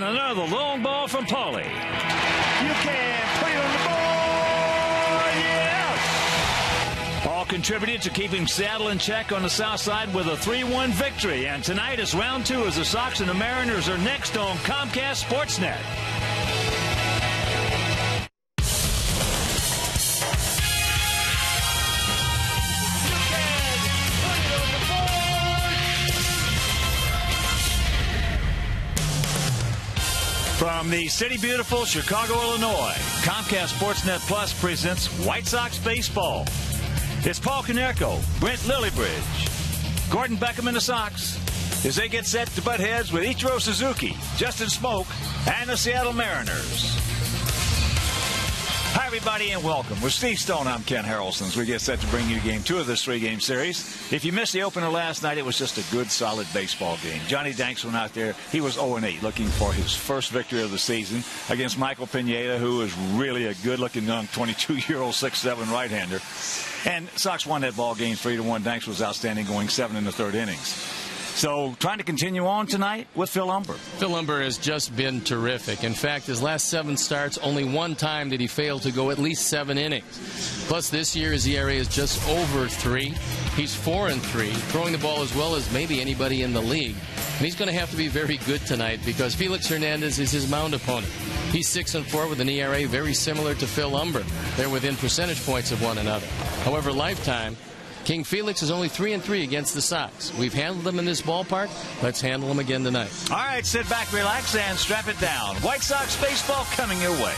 another long ball from Paulie. You can put it on the board. Yes. Paul contributed to keeping Seattle in check on the south side with a 3-1 victory. And tonight is round 2 as the Sox and the Mariners are next on Comcast Sportsnet. From the city beautiful Chicago, Illinois, Comcast Sportsnet Plus presents White Sox baseball. It's Paul Konerko, Brent Lillibridge, Gordon Beckham and the Sox as they get set to butt heads with Ichiro Suzuki, Justin Smoak, and the Seattle Mariners. Hi, everybody, and welcome. With Steve Stone, I'm Ken Harrelson as we get set to bring you Game 2 of this 3-game series. If you missed the opener last night, it was just a good, solid baseball game. Johnny Danks went out there. He was 0-8, looking for his first victory of the season against Michael Pineda, who is really a good-looking young 22-year-old 6'7" right-hander. And Sox won that ball game 3-1. Danks was outstanding, going 7 in the third innings. So, trying to continue on tonight with Phil Umber. Phil Umber has just been terrific. In fact, his last 7 starts, only one time did he fail to go at least 7 innings. Plus, this year his ERA is just over 3. He's 4-3, throwing the ball as well as maybe anybody in the league. And he's going to have to be very good tonight because Felix Hernandez is his mound opponent. He's 6-4 with an ERA very similar to Phil Umber. They're within percentage points of one another. However, lifetime, King Felix is only 3-3 against the Sox. We've handled them in this ballpark. Let's handle them again tonight. All right, sit back, relax, and strap it down. White Sox baseball coming your way.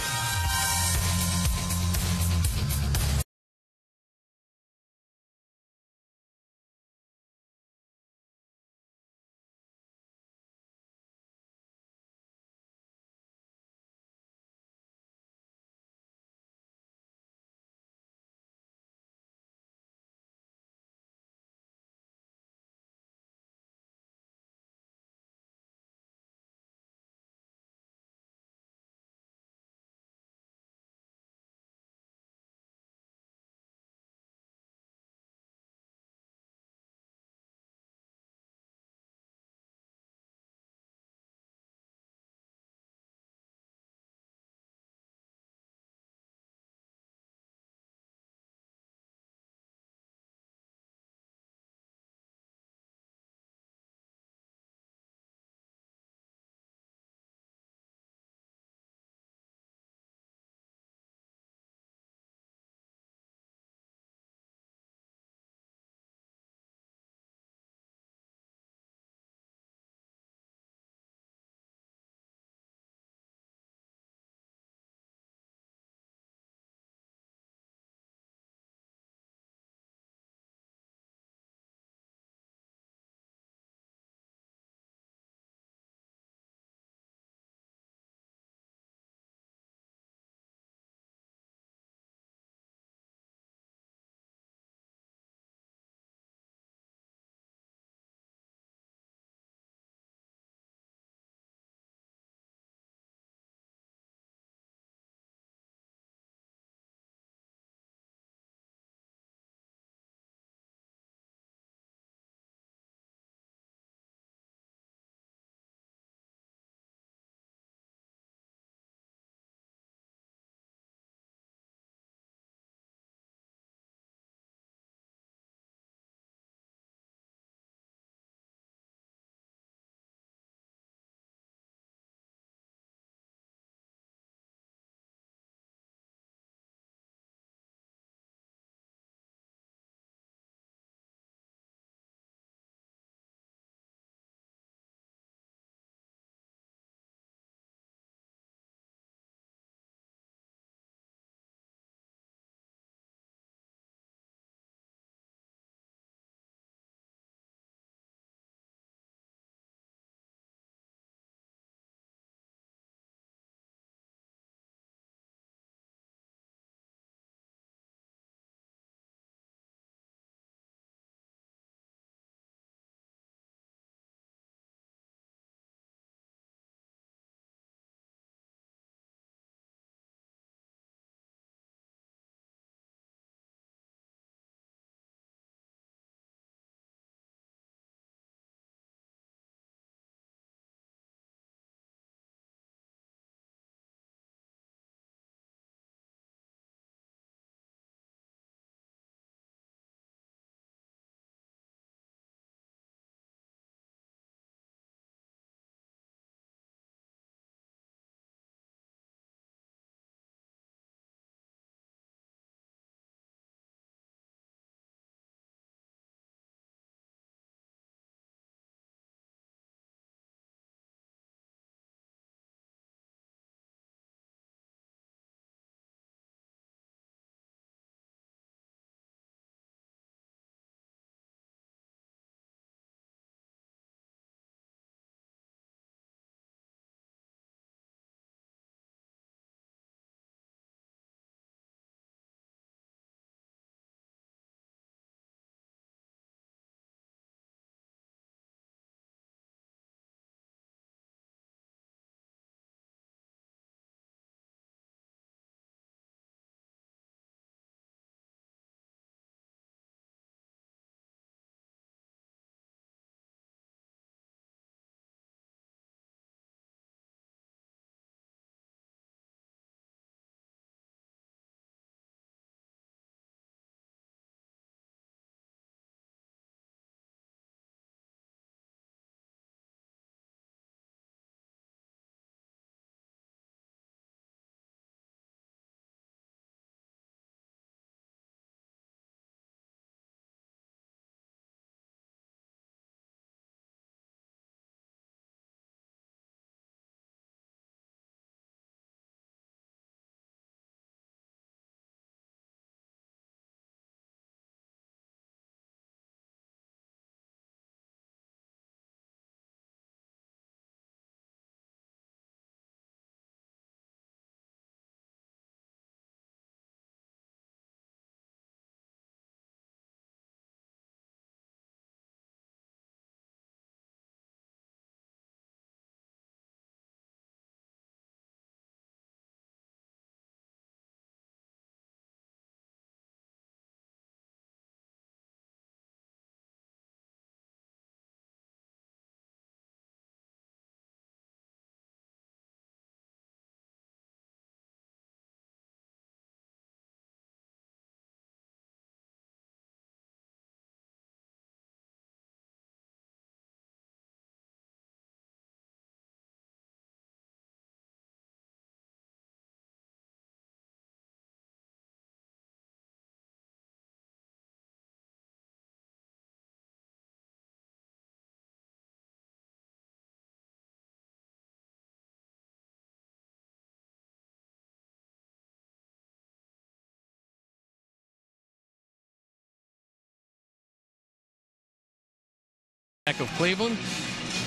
back of Cleveland.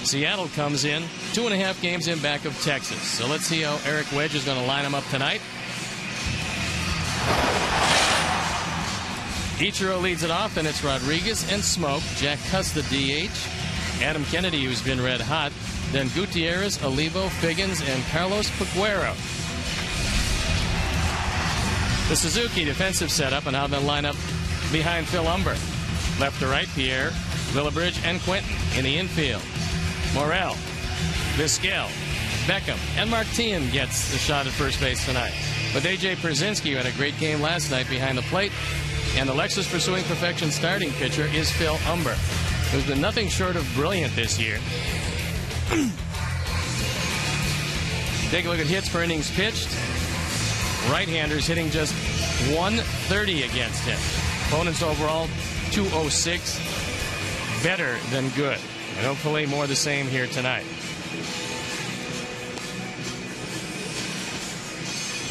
Seattle comes in 2.5 games in back of Texas. So let's see how Eric Wedge is going to line them up tonight. Ichiro leads it off, and it's Rodriguez and Smoke. Jack CUST, the DH. Adam Kennedy, who's been red hot. Then Gutierrez, Olivo, Figgins, and Carlos Peguero. The Suzuki defensive setup, and how they'll line up behind Phil Umber. Left to right, Pierre, LILLIBRIDGE, and Quentin in the infield. Morel, VIZQUEL, Beckham, and Martin gets the shot at first base tonight. But A.J. Pierzynski had a great game last night behind the plate. And the Lexus Pursuing Perfection starting pitcher is Phil Umber, who's been nothing short of brilliant this year. Take a look at hits per innings pitched. Right-handers hitting just 130 against him. Opponents overall 206. Better than good. And hopefully more the same here tonight.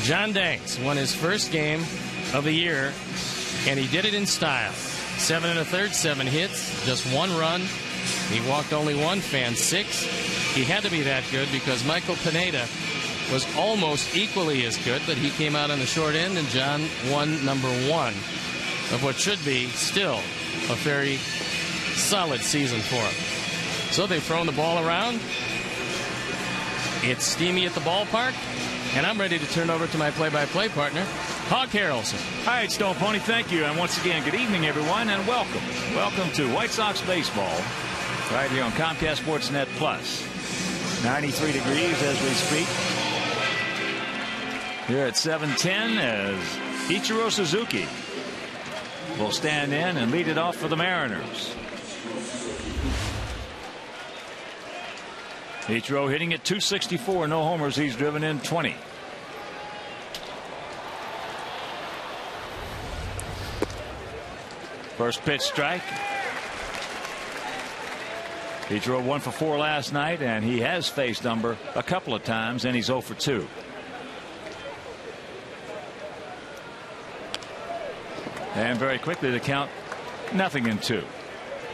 John Danks won his first game of the year, and he did it in style. 7 1/3, 7 hits, just 1 run. He walked only 1, fanned 6. He had to be that good because Michael Pineda was almost equally as good, but he came out on the short end, and John won number 1 of what should be still a very solid season for him. So they've thrown the ball around. It's steamy at the ballpark, and I'm ready to turn over to my play-by-play partner, Hawk Harrelson. All right, Stone Pony, thank you. And once again, good evening, everyone, and welcome. Welcome to White Sox baseball right here on Comcast Sportsnet Plus. 93 degrees as we speak. Here at 7:10 as Ichiro Suzuki will stand in and lead it off for the Mariners. Ichiro hitting at .264, no homers. He's driven in 20. First pitch strike. Ichiro 1 for 4 last night, and he has faced Umber a couple of times, and he's 0 for 2. And very quickly the count, 0-2.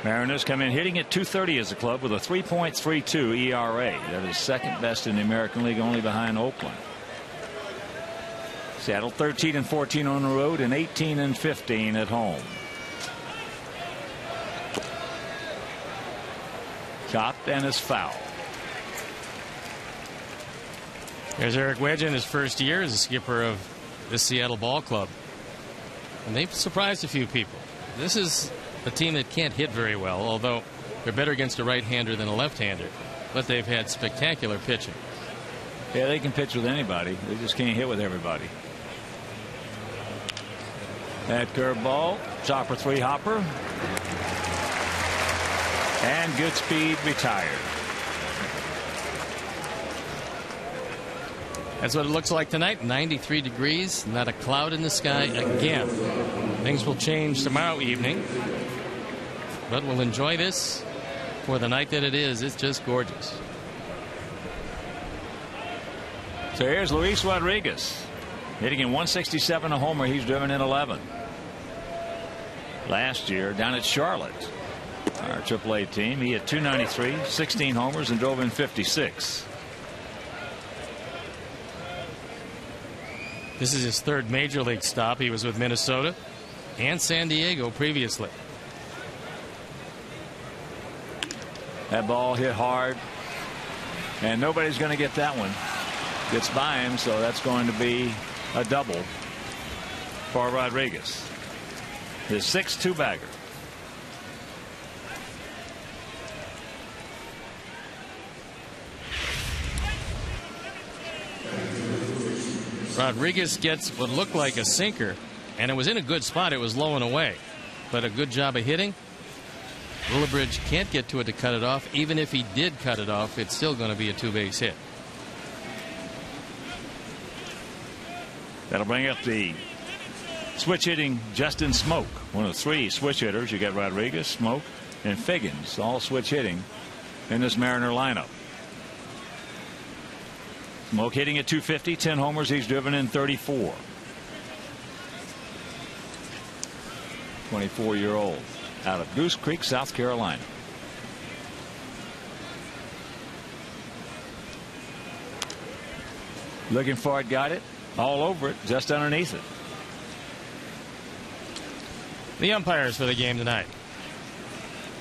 Mariners come in hitting at .230 as a club with a 3.32 ERA. That is second best in the American League, only behind Oakland. Seattle 13-14 on the road and 18-15 at home. Chopped and is foul. There's Eric Wedge in his first year as a skipper of the Seattle Ball Club. And they've surprised a few people. This is a team that can't hit very well, although they're better against a right-hander than a left-hander. But they've had spectacular pitching. Yeah, they can pitch with anybody. They just can't hit with everybody. That curveball, chopper 3 hopper. And good speed, retired. That's what it looks like tonight. 93 degrees, not a cloud in the sky again. Things will change tomorrow evening, but we'll enjoy this for the night that it is. It's just gorgeous. So here's Luis Rodriguez hitting in 167, a homer. He's driven in 11. Last year down at Charlotte, our AAA team, he had 293, 16 homers, and drove in 56. This is his third major league stop. He was with Minnesota and San Diego previously. That ball hit hard, and nobody's going to get that one. Gets by him, so that's going to be a double for Rodriguez. His 6th 2-bagger. Rodriguez gets what looked like a sinker, and it was in a good spot. It was low and away, but a good job of hitting. LILLIBRIDGE can't get to it to cut it off. Even if he did cut it off, it's still going to be a 2-base hit. That'll bring up the switch hitting Justin Smoak, one of 3 switch hitters. You got Rodriguez, Smoak, and Figgins, all switch hitting in this Mariner lineup. Smoak hitting at .250, 10 homers. He's driven in 34. 24-year-old out of Goose Creek, South Carolina. Looking for it, got it. All over it, just underneath it. The umpires for the game tonight.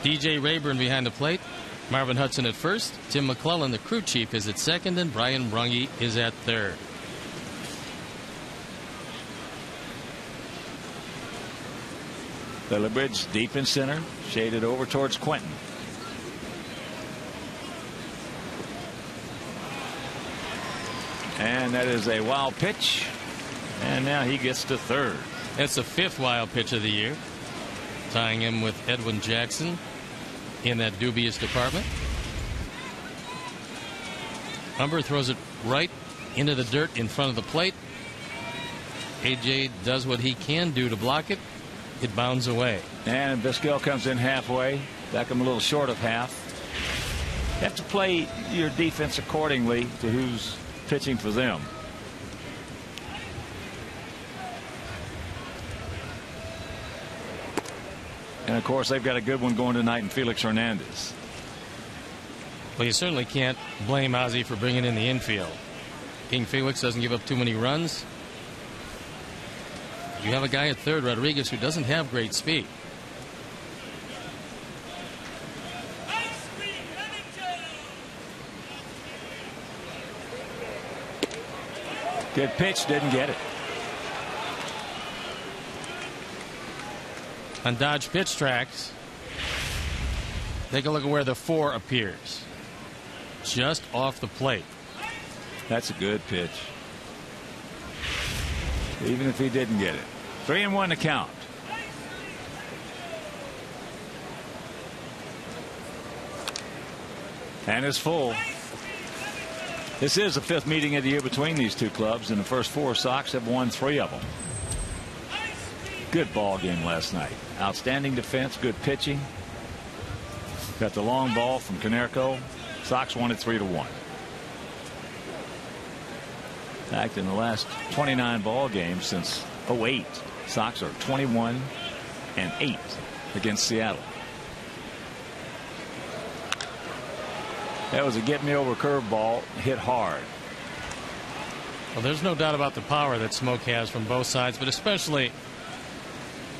DJ Rayburn behind the plate. Marvin Hudson at first. Tim McClellan, the crew chief, is at second, and Brian Runge is at third. LILLIBRIDGE deep in center, shaded over towards Quentin. And that is a wild pitch. And now he gets to third. That's the 5th wild pitch of the year, tying him with Edwin Jackson in that dubious department. Humber throws it right into the dirt in front of the plate. AJ does what he can do to block it. It bounds away. And VIZQUEL comes in halfway. Back him a little short of half. You have to play your defense accordingly to who's pitching for them. And of course, they've got a good one going tonight in Felix Hernandez. Well, you certainly can't blame Ozzie for bringing in the infield. King Felix doesn't give up too many runs. You have a guy at third, Rodriguez, who doesn't have great speed. Good pitch, didn't get it. On Dodge pitch tracks, take a look at where the 4 appears. Just off the plate. That's a good pitch. Even if he didn't get it. 3-1 to count. And it's full. This is the 5th meeting of the year between these two clubs, and the first 4 Sox have won 3 of them. Good ball game last night. Outstanding defense, good pitching. Got the long ball from KONERKO. Sox won it 3-1. In fact, in the last 29 ball games since 08, Sox are 21-8 against Seattle. That was a get me over curveball, hit hard. Well, there's no doubt about the power that Smoke has from both sides, but especially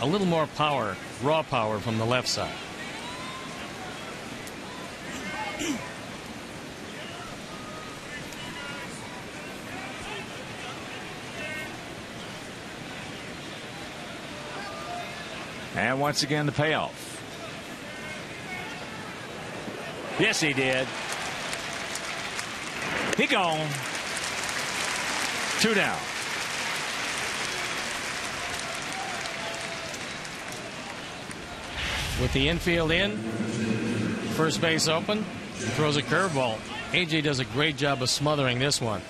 a little more power, raw power from the left side. And once again, the payoff. Yes, he did. He gone. 2 down. With the infield in, first base open, throws a curveball. AJ does a great job of smothering this one.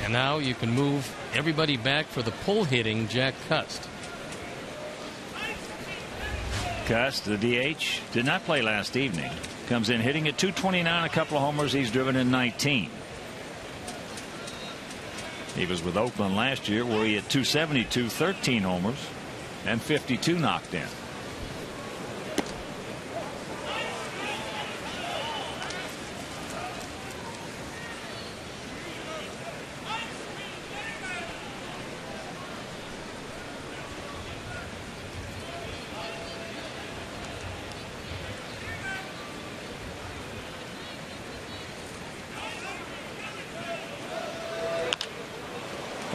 And now you can move everybody back for the pull hitting Jack CUST. CUST, the DH, did not play last evening. Comes in hitting at .229, a couple of homers. He's driven in 19. He was with Oakland last year, where he had .272, 13 homers, and 52 knocked in.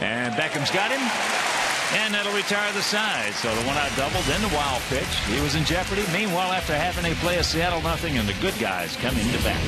And Beckham's got him, and that'll retire the side. So the 1-out double, then the wild pitch. He was in jeopardy. Meanwhile, after having a play of Seattle nothing, and the good guys come into bat.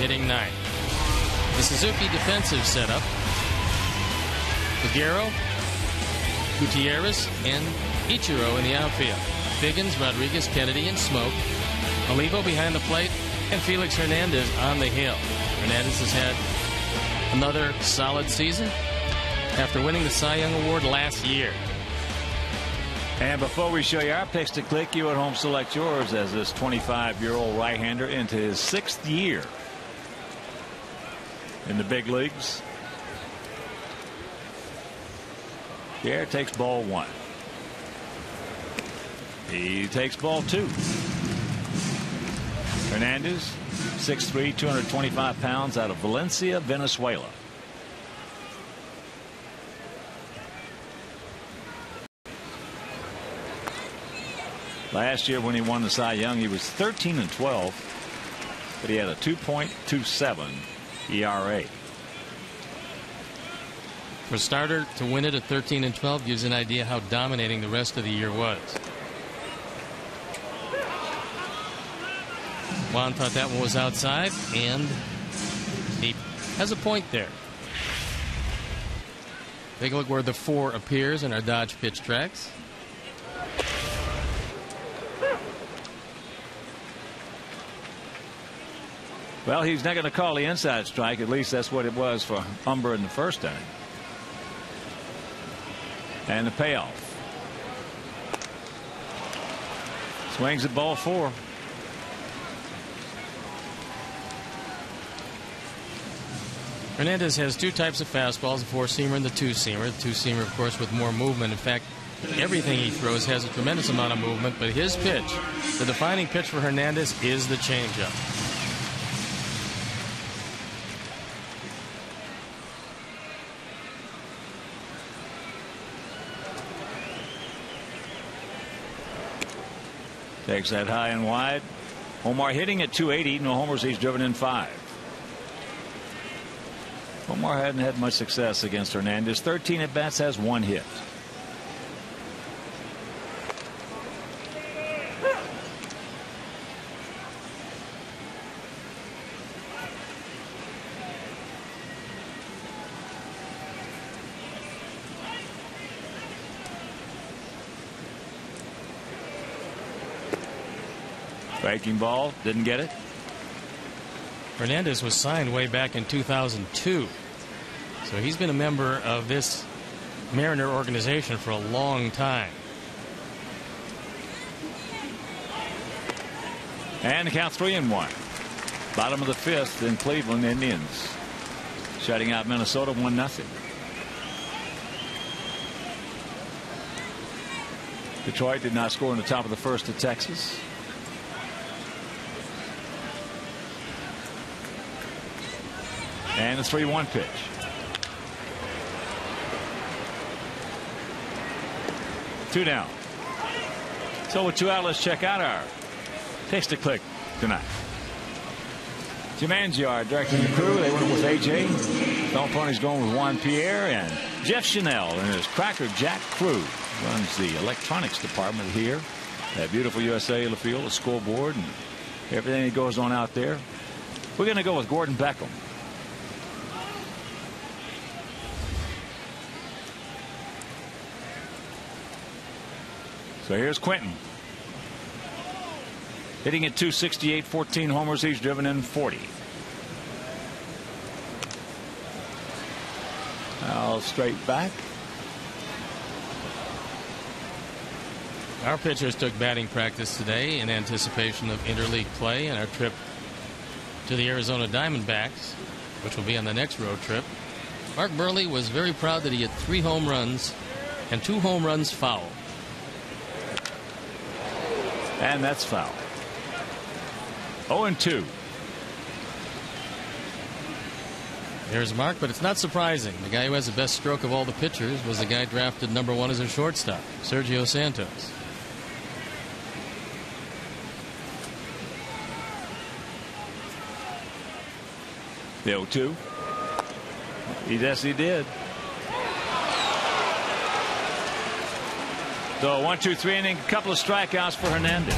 hitting 9th. The Suzuki defensive setup: Figueroa, Gutierrez, and Ichiro in the outfield. Figgins, Rodriguez, Kennedy, and Smoke. Olivo behind the plate, and Felix Hernandez on the hill. Hernandez has had another solid season after winning the Cy Young Award last year. And before we show you our picks to click, you at home select yours as this 25-year-old right-hander into his 6th year in the big leagues. Pierre takes ball 1. He takes ball 2. Hernandez, 6'3", 225 pounds, out of Valencia, Venezuela. Last year when he won the Cy Young, he was 13-12, but he had a 2.27 ERA. For a starter to win it at 13-12 gives an idea how dominating the rest of the year was. Juan thought that one was outside, and he has a point there. Take a look where the 4 appears in our Dodge pitch tracks. Well, he's not going to call the inside strike. At least that's what it was for Humber in the first inning. And the payoff. Swings at ball 4. Hernandez has 2 types of fastballs, the 4-seamer and the 2-seamer. The 2-seamer, of course, with more movement. In fact, everything he throws has a tremendous amount of movement, but his pitch, the defining pitch for Hernandez, is the changeup. Takes that high and wide. Omar hitting at 280. No homers. He's driven in 5. Omar hadn't had much success against Hernandez. 13 at bats, has 1 hit. Breaking ball, didn't get it. Hernandez was signed way back in 2002. So he's been a member of this Mariner organization for a long time. And the count 3-1. Bottom of the 5th in Cleveland. Indians shutting out Minnesota 1-0. Detroit did not score in the top of the 1st at Texas. And the 3-1 pitch. Two down. So with 2 out, let's check out our Taste to Click tonight. Jim Angiar directing the crew. They went with AJ. Stone Pony's going with Juan Pierre, and Jeff Chanel and his Cracker Jack crew runs the electronics department here at beautiful USA Field, the scoreboard, and everything that goes on out there. We're going to go with Gordon Beckham. So here's Quentin. Hitting at 268, 14 homers. He's driven in 40. Now straight back. Our pitchers took batting practice today in anticipation of interleague play and our trip to the Arizona Diamondbacks, which will be on the next road trip. Mark Burley was very proud that he had 3 home runs and 2 home runs fouled. And that's foul. 0-2. There's Mark, but it's not surprising. The guy who has the best stroke of all the pitchers was the guy drafted #1 as a shortstop, Sergio Santos. The 0-2. Yes, he did. So 1, 2, 3 inning, a couple of strikeouts for Hernandez.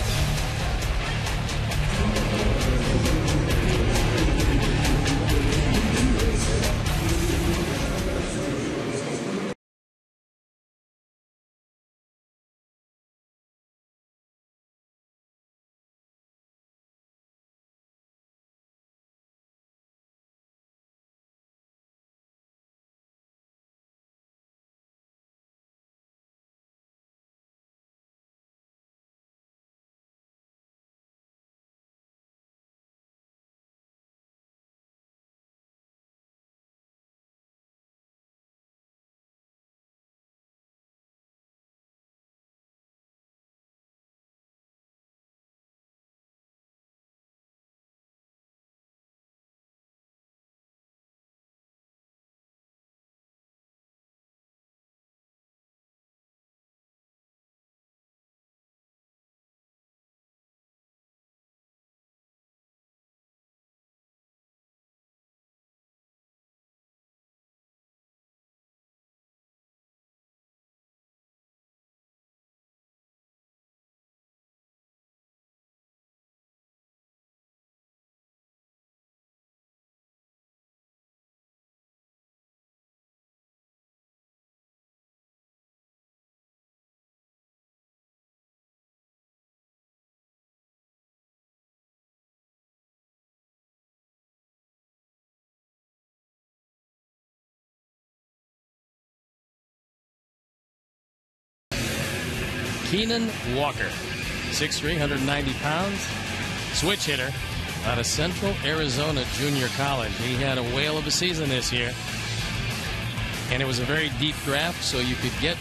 Keenan Walker, 6'3", 190 pounds, switch hitter out of Central Arizona Junior College. He had a whale of a season this year, and it was a very deep draft, so you could get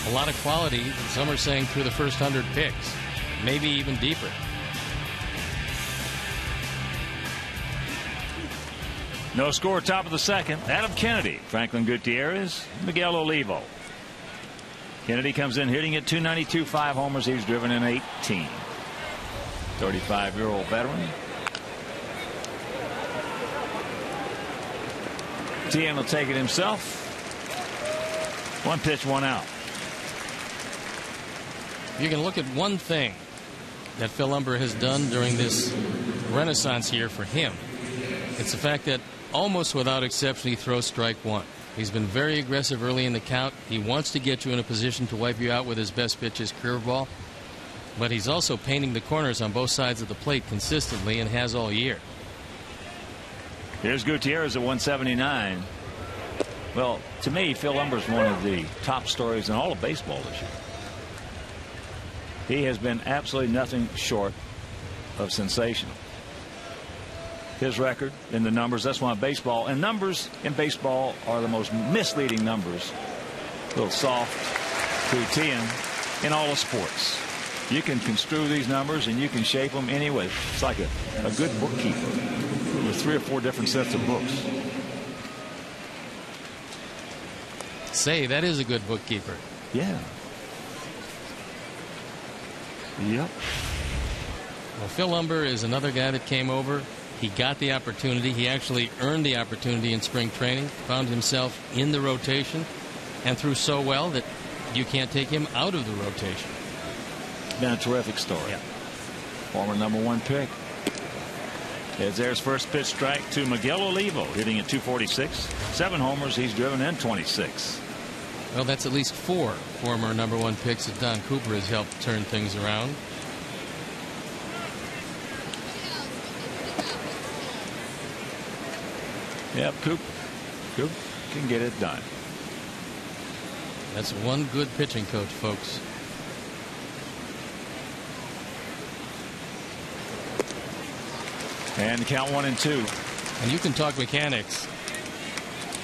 a lot of quality. Some are saying through the first 100 picks, maybe even deeper. No score, top of the second. Adam Kennedy, Franklin Gutierrez, Miguel Olivo. Kennedy comes in hitting at 292, 5 homers. He's driven in 18. 35-year-old veteran. TEAHEN will take it himself. 1 pitch, 1 out. You can look at one thing that Phil Humber has done during this renaissance year for him. It's the fact that almost without exception he throws strike 1. He's been very aggressive early in the count. He wants to get you in a position to wipe you out with his best pitch, his curveball. But he's also painting the corners on both sides of the plate consistently and has all year. Here's Gutierrez at 179. Well, to me, Phil Humber's one of the top stories in all of baseball this year. He has been absolutely nothing short of sensational. His record in the numbers, that's why baseball, and numbers in baseball are the most misleading numbers. A little soft to TEAHEN in all of sports. You can construe these numbers and you can shape them any way. It's like a good bookkeeper with 3 or 4 different sets of books. Say, that is a good bookkeeper. Yeah. Yep. Well, Phil Humber is another guy that came over. He got the opportunity. He actually earned the opportunity in spring training, found himself in the rotation, and threw so well that you can't take him out of the rotation. Been a terrific story. Yeah. Former #1 pick. As there's first pitch strike to Miguel Olivo, hitting at 246. 7 homers. He's driven in 26. Well, that's at least 4 former #1 picks that Don Cooper has helped turn things around. Yep, Coop can get it done. That's one good pitching coach, folks. And count 1-2. And you can talk mechanics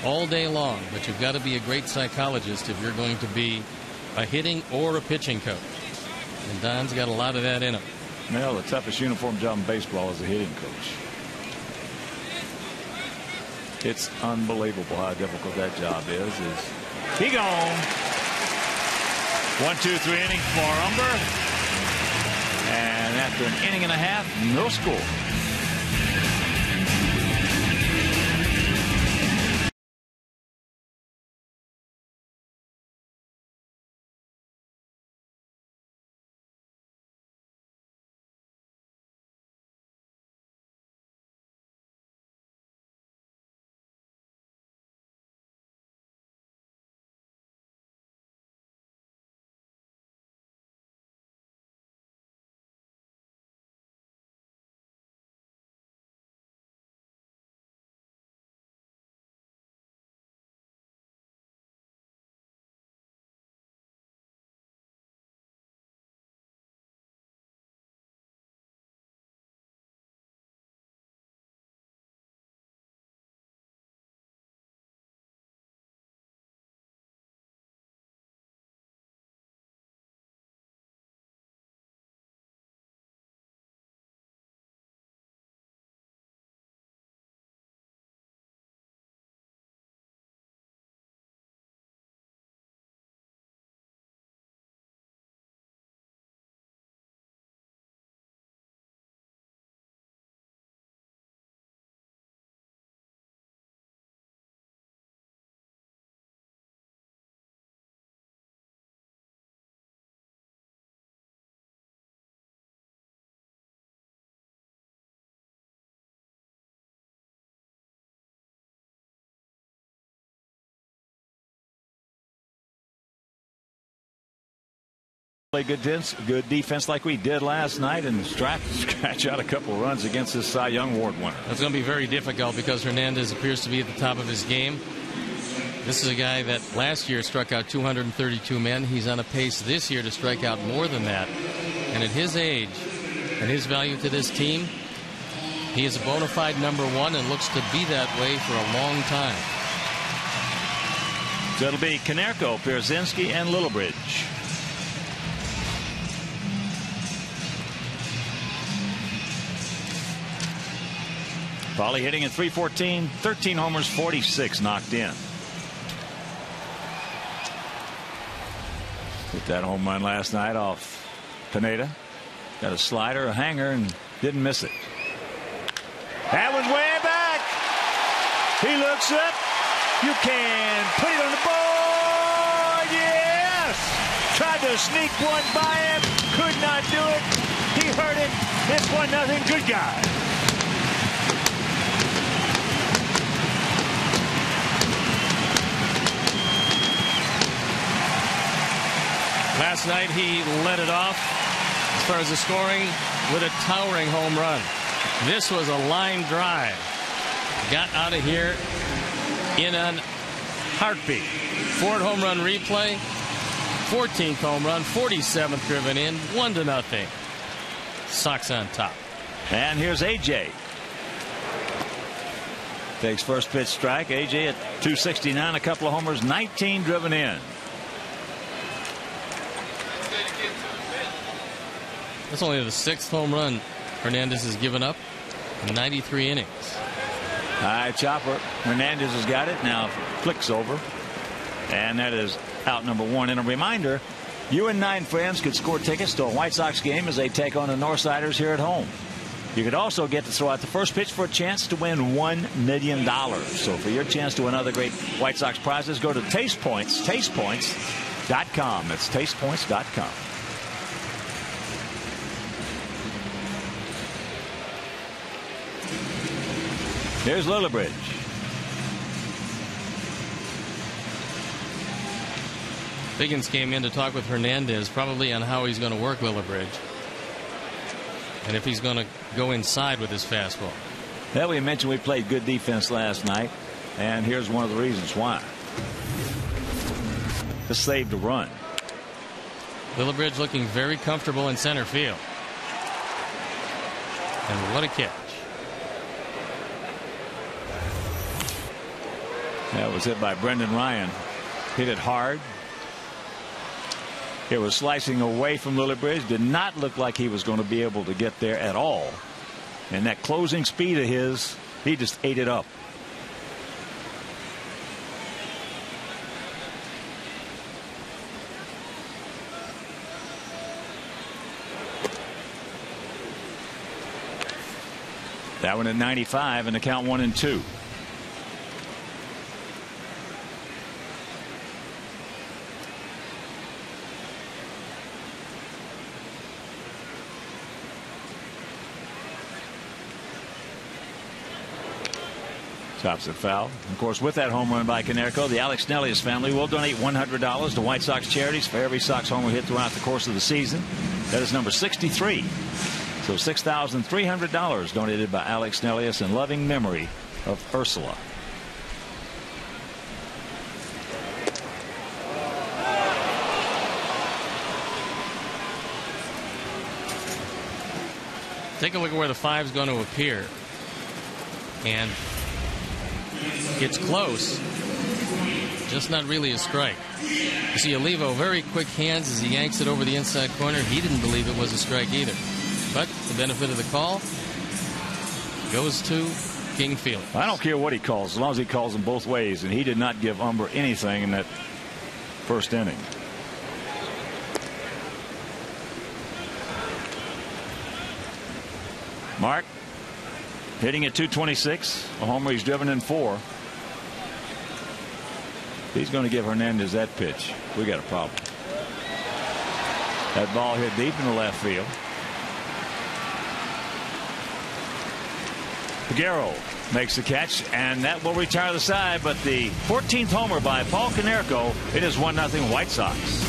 all day long, but you've got to be a great psychologist if you're going to be a hitting or a pitching coach. And Don's got a lot of that in him. Well, the toughest uniform job in baseball is a hitting coach. It's unbelievable how difficult that job is. He gone. 1, 2, 3 innings for Humber. And after an inning and a half, no score. Play good defense like we did last night and scratch out a couple of runs against this Cy Young Award winner. It's going to be very difficult because Hernandez appears to be at the top of his game. This is a guy that last year struck out 232 men. He's on a pace this year to strike out more than that. And at his age and his value to this team, he is a bona fide #1 and looks to be that way for a long time. So it'll be KONERKO, Pierzynski, and LILLIBRIDGE. Paulie hitting at .314, 13 homers, 46 knocked in. Hit that home run last night off Pineda. Got a slider, a hanger, and didn't miss it. That was way back. He looks up. You can put it on the board. Yes. Tried to sneak one by him. Could not do it. He heard it. It's 1-0. Good guy. Last night he led it off as far as the scoring with a towering home run. This was a line drive. Got out of here in a heartbeat. Ford home run replay. 14th home run. 47th driven in. 1-0. Sox on top. And here's AJ. Takes first pitch strike. AJ at .269. A couple of homers. 19 driven in. That's only the 6th home run Hernandez has given up in 93 innings. All right, chopper. Hernandez has got it. Now flicks over. And that is out #1. And a reminder, you and 9 friends could score tickets to a White Sox game as they take on the Northsiders here at home. You could also get to throw out the first pitch for a chance to win $1 million. So for your chance to win other great White Sox prizes, go to Taste Points, tastepoints.com. That's tastepoints.com. Here's LILLIBRIDGE. Figgins came in to talk with Hernandez probably on how he's going to work LILLIBRIDGE and if he's going to go inside with his fastball. Well, we mentioned we played good defense last night, and here's one of the reasons why. To save the run. LILLIBRIDGE looking very comfortable in center field. And what a catch. That was hit by Brendan Ryan. Hit it hard. It was slicing away from LILLIBRIDGE. Did not look like he was going to be able to get there at all. And that closing speed of his, he just ate it up. That one at 95 and the count 1-2. Chops it foul. Of course, with that home run by KONERKO, the Alex Nelius family will donate $100 to White Sox charities for every Sox homer hit throughout the course of the season. That is number 63. So $6,300 donated by Alex Nelius in loving memory of Ursula. Take a look at where the 5 is going to appear. And it's close, just not really a strike. You see Olivo very quick hands as he yanks it over the inside corner. He didn't believe it was a strike either. But the benefit of the call goes to King Field. I don't care what he calls, as long as he calls them both ways. And he did not give Umber anything in that first inning. Mark hitting at .226, a homer. He's driven in 4. He's going to give Hernandez that pitch. We got a problem. That ball hit deep in the left field. Figueroa makes the catch, and that will retire the side. But the 14th homer by Paul KONERKO. It is 1-0 White Sox.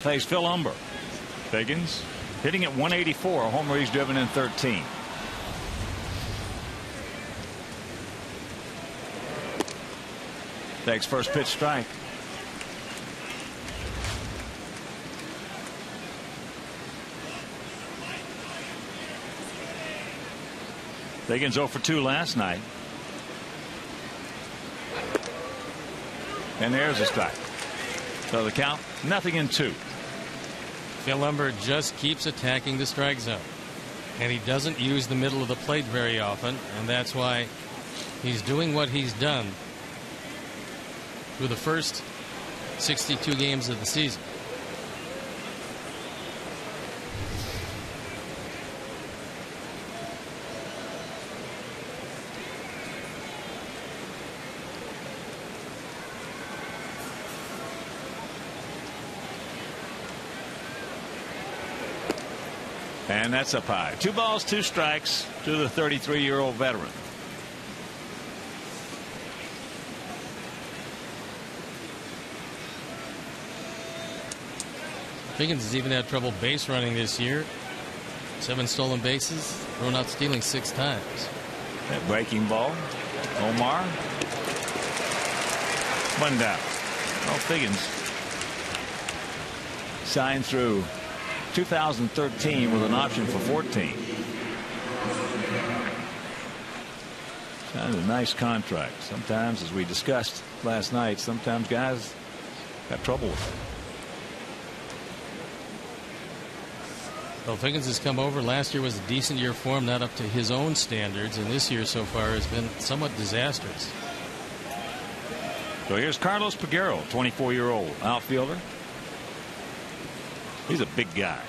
Face Phil Humber. Figgins hitting at 184, a homer he's driven in 13. Takes first pitch strike. Figgins 0 for 2 last night. And there's a strike. So the count, 0-2. Phil Humber just keeps attacking the strike zone. And he doesn't use the middle of the plate very often. And that's why he's doing what he's done through the first 62 games of the season. And that's up high. 2 balls, 2 strikes to the 33-year-old veteran. Figgins has even had trouble base running this year. 7 stolen bases, thrown out stealing 6 times. That breaking ball. Omar. 1 down. Well, Figgins signed through 2013 with an option for 14. Kind of a nice contract. Sometimes, as we discussed last night, sometimes guys got trouble with it. Well, Figgins has come over. Last year was a decent year for him, not up to his own standards, and this year so far has been somewhat disastrous. So here's Carlos Peguero, 24-year-old outfielder. He's a big guy.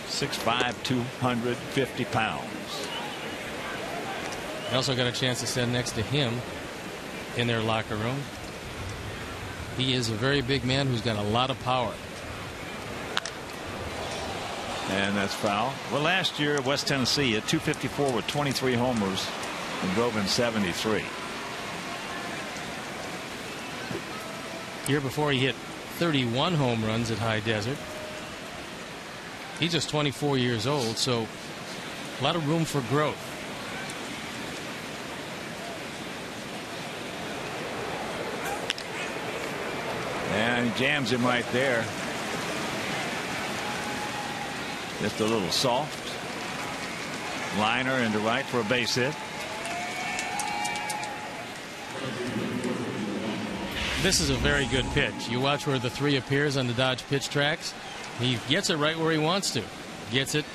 6'5", 250 pounds. I also got a chance to stand next to him in their locker room. He is a very big man who's got a lot of power. And that's foul. Well, last year at West Tennessee at 254 with 23 homers and drove in 73. Year before he hit 31 home runs at High Desert. He's just 24 years old, so a lot of room for growth. And he jams him right there. Just a little soft. Liner into right for a base hit. This is a very good pitch. You watch where the 3 appears on the Dodge pitch tracks. He gets it right where he wants to. Gets it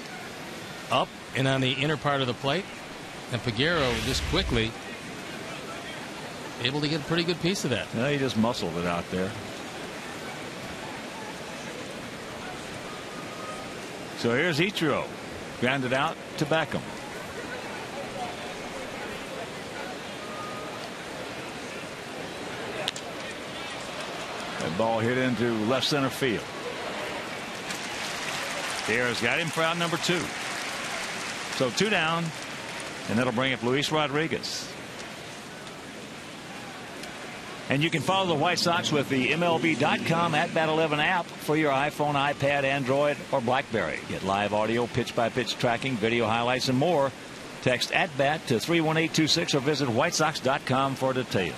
up and on the inner part of the plate. And Peguero just quickly able to get a pretty good piece of that. No, he just muscled it out there. So here's Ichiro. Grounded out to Beckham. That ball hit into left center field. Gutierrez got him for out number 2. So 2 down, and that'll bring up Luis Rodriguez. And you can follow the White Sox with the MLB.com @Bat11 app for your iPhone, iPad, Android, or BlackBerry. Get live audio, pitch-by-pitch tracking, video highlights, and more. Text @Bat to 31826 or visit WhiteSox.com for details.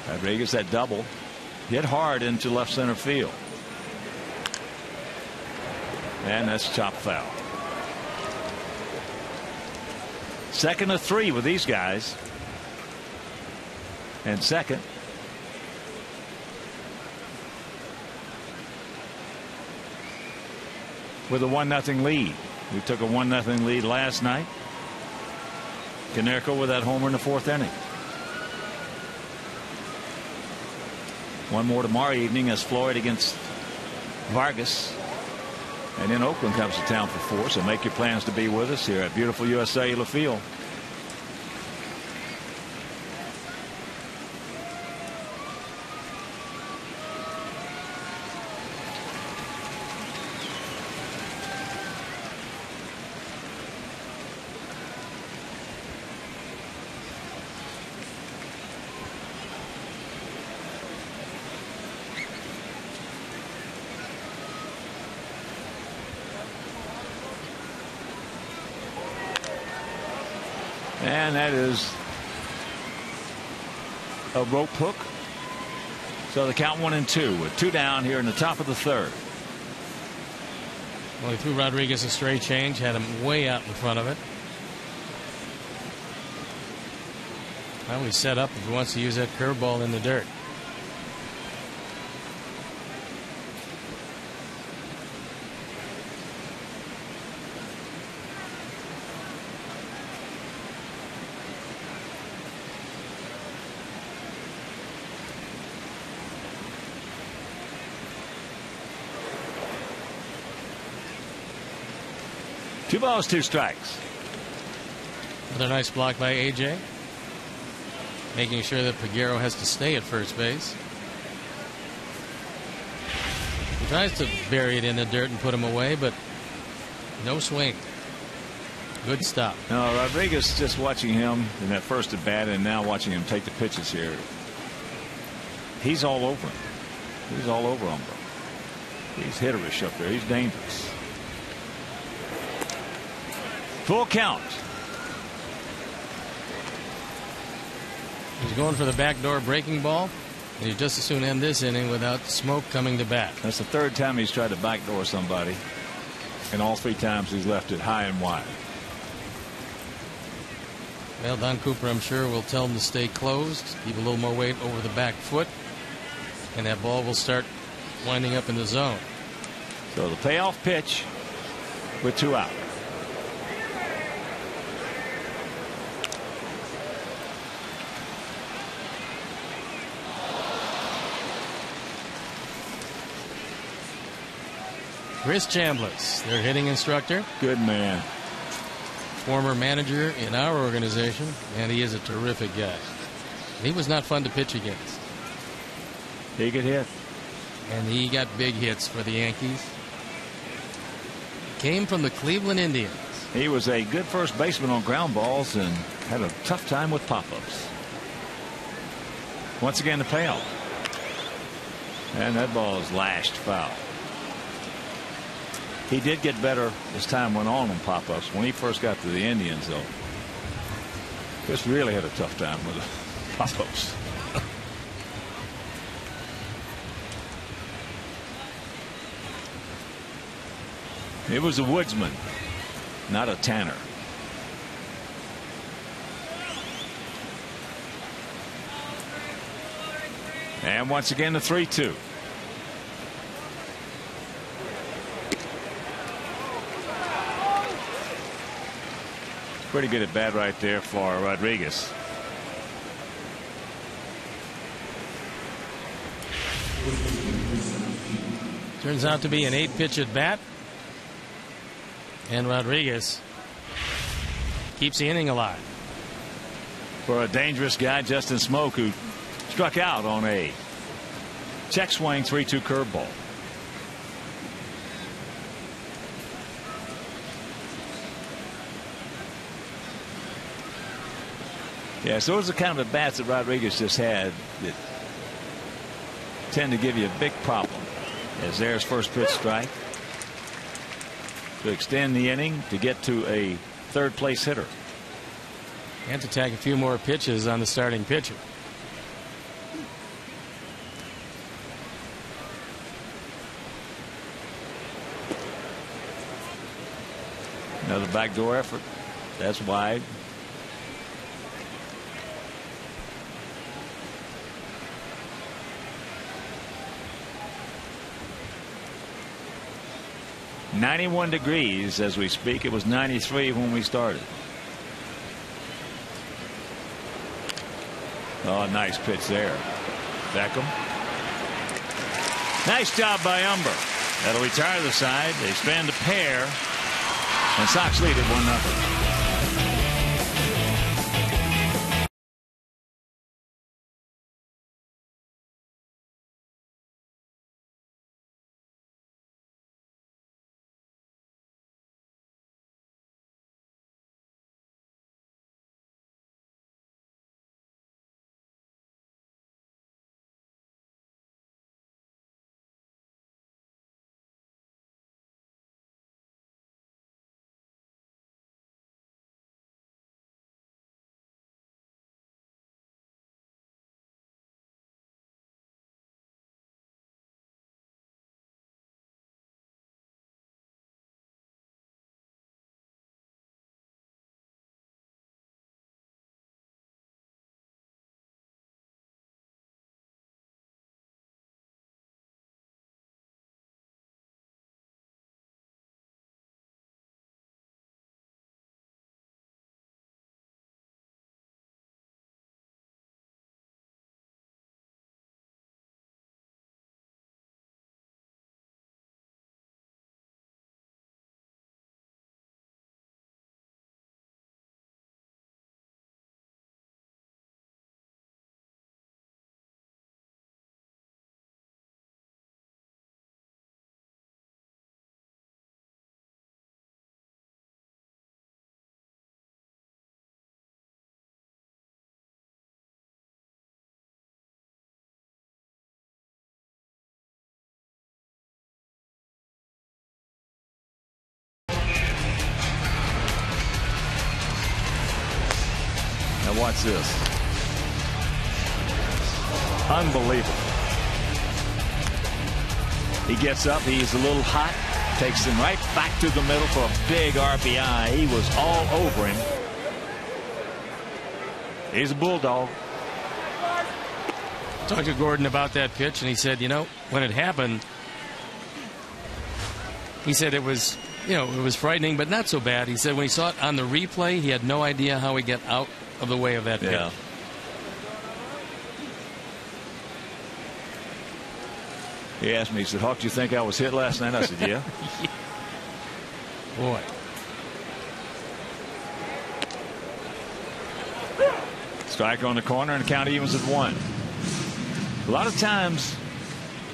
Rodriguez, that double, hit hard into left center field. And that's chopped foul. 2nd of 3 with these guys. And second. With a 1-0 lead. We took a 1-0 lead last night. KONERKO with that homer in the 4th inning. One more tomorrow evening as Floyd against Vargas. And then Oakland comes to town for 4, so make your plans to be with us here at beautiful US Cellular Field. And that is a rope hook. So the count 1-2 with 2 down here in the top of the third. Well, he threw Rodriguez a straight change, had him way out in front of it. Well, he's set up if he wants to use that curveball in the dirt. Two balls, 2 strikes. Another nice block by AJ, making sure that Figueroa has to stay at first base. He tries to bury it in the dirt and put him away, but no swing. Good stop. No, Rodriguez, just watching him in that first at bat and now watching him take the pitches here. He's all over him. He's all over him. He's hitterish up there. He's dangerous. Full count. He's going for the backdoor breaking ball, and he'd just as soon end this inning without Smoak coming to bat. That's the 3rd time he's tried to backdoor somebody, and all 3 times he's left it high and wide. Well, Don Cooper, I'm sure, will tell him to stay closed, keep a little more weight over the back foot, and that ball will start winding up in the zone. So the payoff pitch with 2 out. Chris Chambliss, their hitting instructor. Good man. Former manager in our organization, and he is a terrific guy. And he was not fun to pitch against. He could hit. And he got big hits for the Yankees. Came from the Cleveland Indians. He was a good first baseman on ground balls and had a tough time with pop-ups. Once again, the payoff. And that ball is lashed foul. He did get better as time went on pop-ups. When he first got to the Indians, though, Chris really had a tough time with the pop-ups. It was a woodsman, not a tanner. And once again, the 3-2. Pretty good at bat right there for Rodriguez. Turns out to be an 8-pitch at bat. And Rodriguez keeps the inning alive. For a dangerous guy, Justin Smoak, who struck out on a check swing 3-2 curveball. Yeah, so those are the kind of at bats that Rodriguez just had that tend to give you a big problem. As there's first pitch strike to extend the inning to get to a 3rd place hitter. And to tag a few more pitches on the starting pitcher. Another backdoor effort. That's wide. .91 degrees as we speak. It was 93 when we started. Oh, nice pitch there. Beckham. Nice job by Umber. That'll retire the side. They stand a pair. And Sox lead at 1-0. watch this. Unbelievable. He gets up. He's a little hot. Takes him right back to the middle for a big RBI. He was all over him. He's a bulldog. Talked to Gordon about that pitch, and he said, you know, when it happened, he said it was, you know, it was frightening, but not so bad. He said when he saw it on the replay, he had no idea how he got out of the way of that pitch. Yeah. He asked me, he said, Hawk, do you think I was hit last night? I said, yeah. Boy. Striker on the corner, and the count evens at 1. A lot of times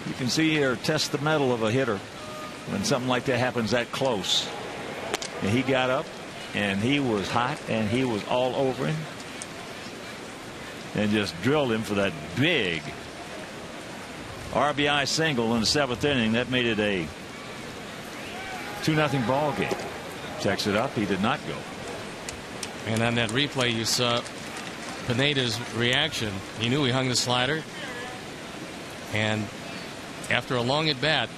you can see or test the mettle of a hitter when something like that happens that close. And he got up, and he was hot, and he was all over him, and just drilled him for that big RBI single in the 7th inning. That made it a 2-0 ball game. Checks it up. He did not go. And on that replay, you saw Pineda's reaction. He knew he hung the slider, and after a long at bat,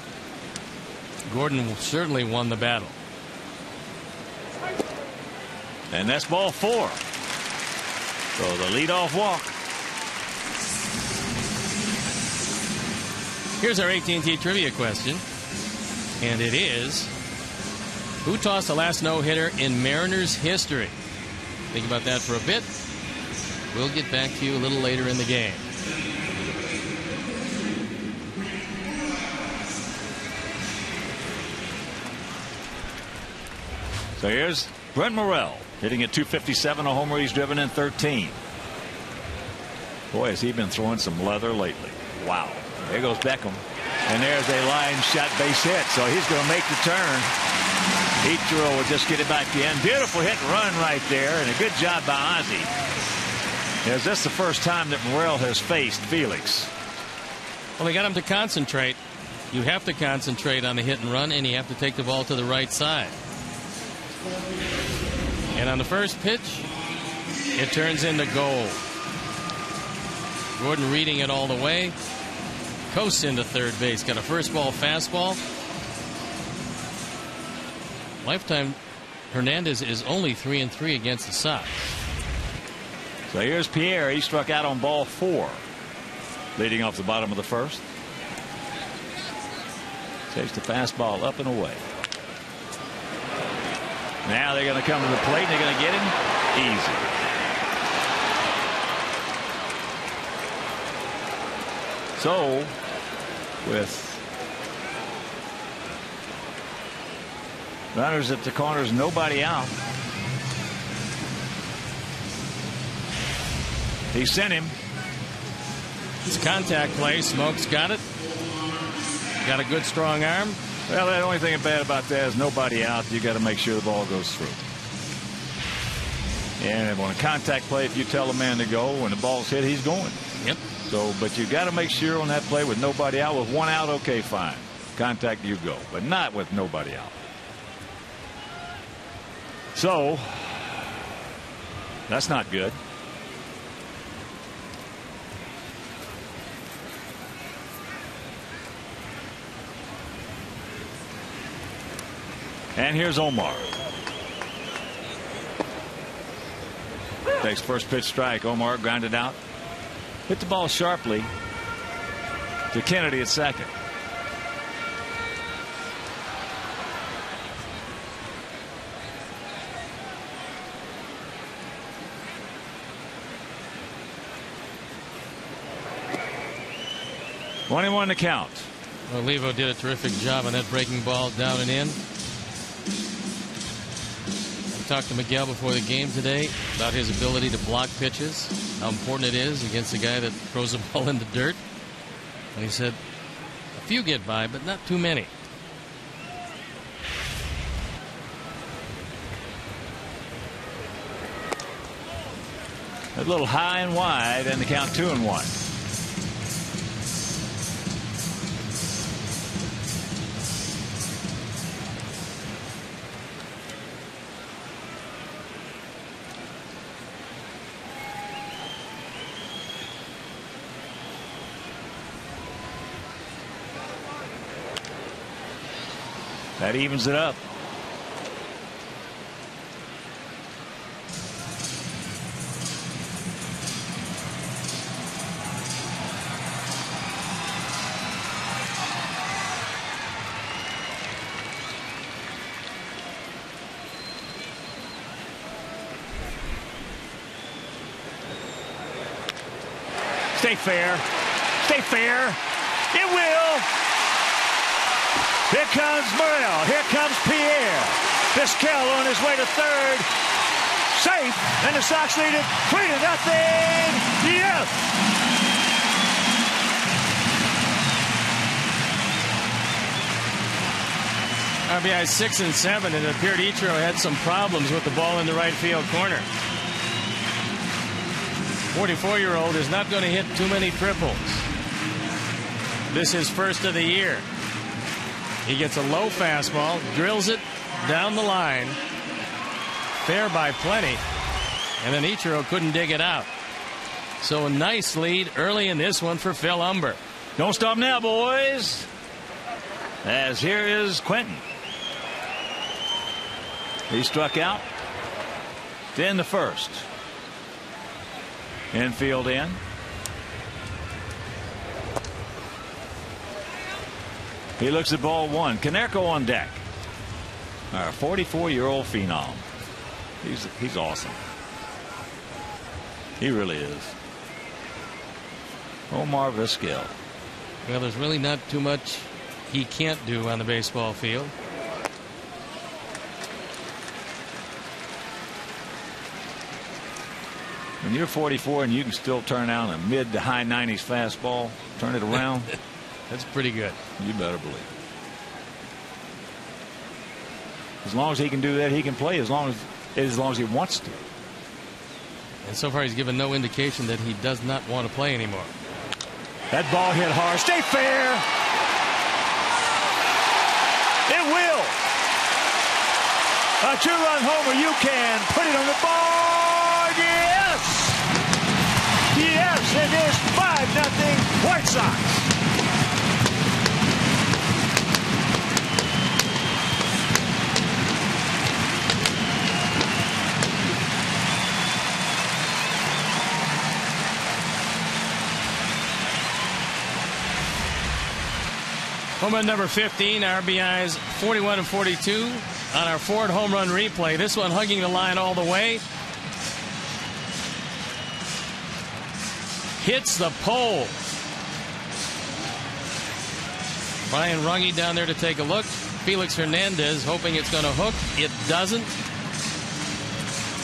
Gordon certainly won the battle. And that's ball 4. So the leadoff walk. Here's our AT&T trivia question, and it is, who tossed the last no-hitter in Mariners history? Think about that for a bit. We'll get back to you a little later in the game. So here's Brent Morrell hitting at 257, a homer. He's driven in 13. Boy, has he been throwing some leather lately. Wow. There goes Beckham. And there's a line shot base hit. So he's going to make the turn. Ichiro will just get it back in. Beautiful hit and run right there. And a good job by Ozzie. Is this the first time that Morrell has faced Felix? Well, they got him to concentrate. You have to concentrate on the hit and run, and you have to take the ball to the right side. And on the first pitch, it turns into gold. Gordon reading it all the way. Coasts into third base. Got a first ball fastball. Lifetime Hernandez is only 3-3 against the Sox. So here's Pierre. He struck out on ball 4, leading off the bottom of the first. Takes the fastball up and away. Now they're going to come to the plate, and they're going to get him easy. So with runners at the corners, nobody out, he sent him. It's a contact play. Smoke's got it. Got a good strong arm. Well, the only thing bad about that is nobody out. You got to make sure the ball goes through. And on a contact play, if you tell the man to go, when the ball's hit, he's going. Yep. So, but you got to make sure on that play with nobody out. With 1 out, okay, fine. Contact, you go. But not with nobody out. So, that's not good. And here's Omar. Takes first pitch strike. Omar grounded out. Hit the ball sharply to Kennedy at second. (21) to count. Well, Levo did a terrific job on that breaking ball down and in. I talked to Miguel before the game today about his ability to block pitches, how important it is against a guy that throws the ball in the dirt. And he said a few get by, but not too many. A little high and wide, and the count 2-1. That evens it up. Stay fair. Stay fair. It will. Here comes Morel. Here comes Pierre. VIZQUEL on his way to third. Safe. And the Sox lead it 3-0. Yes. RBI 6 and 7, and it appeared Ichiro had some problems with the ball in the right field corner. 44-year-old is not going to hit too many triples. This is first of the year. He gets a low fastball, drills it down the line. Fair by plenty. And then Ichiro couldn't dig it out. So a nice lead early in this one for Phil Humber. Don't stop now, boys. As here is Quentin. He struck out. Then the first. Infield in. He looks at ball one. KONERKO on deck. Our 44-year-old phenom. He's awesome. He really is. OMAR VIZQUEL. Well, there's really not too much he can't do on the baseball field. When you're 44 and you can still turn out a mid to high 90s fastball, turn it around. That's pretty good. You better believe. As long as he can do that, he can play as long as he wants to. And so far he's given no indication that he does not want to play anymore. That ball hit hard. Stay fair. It will. A two-run homer. You can put it on the board. Yes. Yes, it is 5-0 White Sox. Home run number 15, RBIs 41 and 42 on our Ford home run replay. This one hugging the line all the way. Hits the pole. Brian Runge down there to take a look. Felix Hernandez hoping it's going to hook. It doesn't.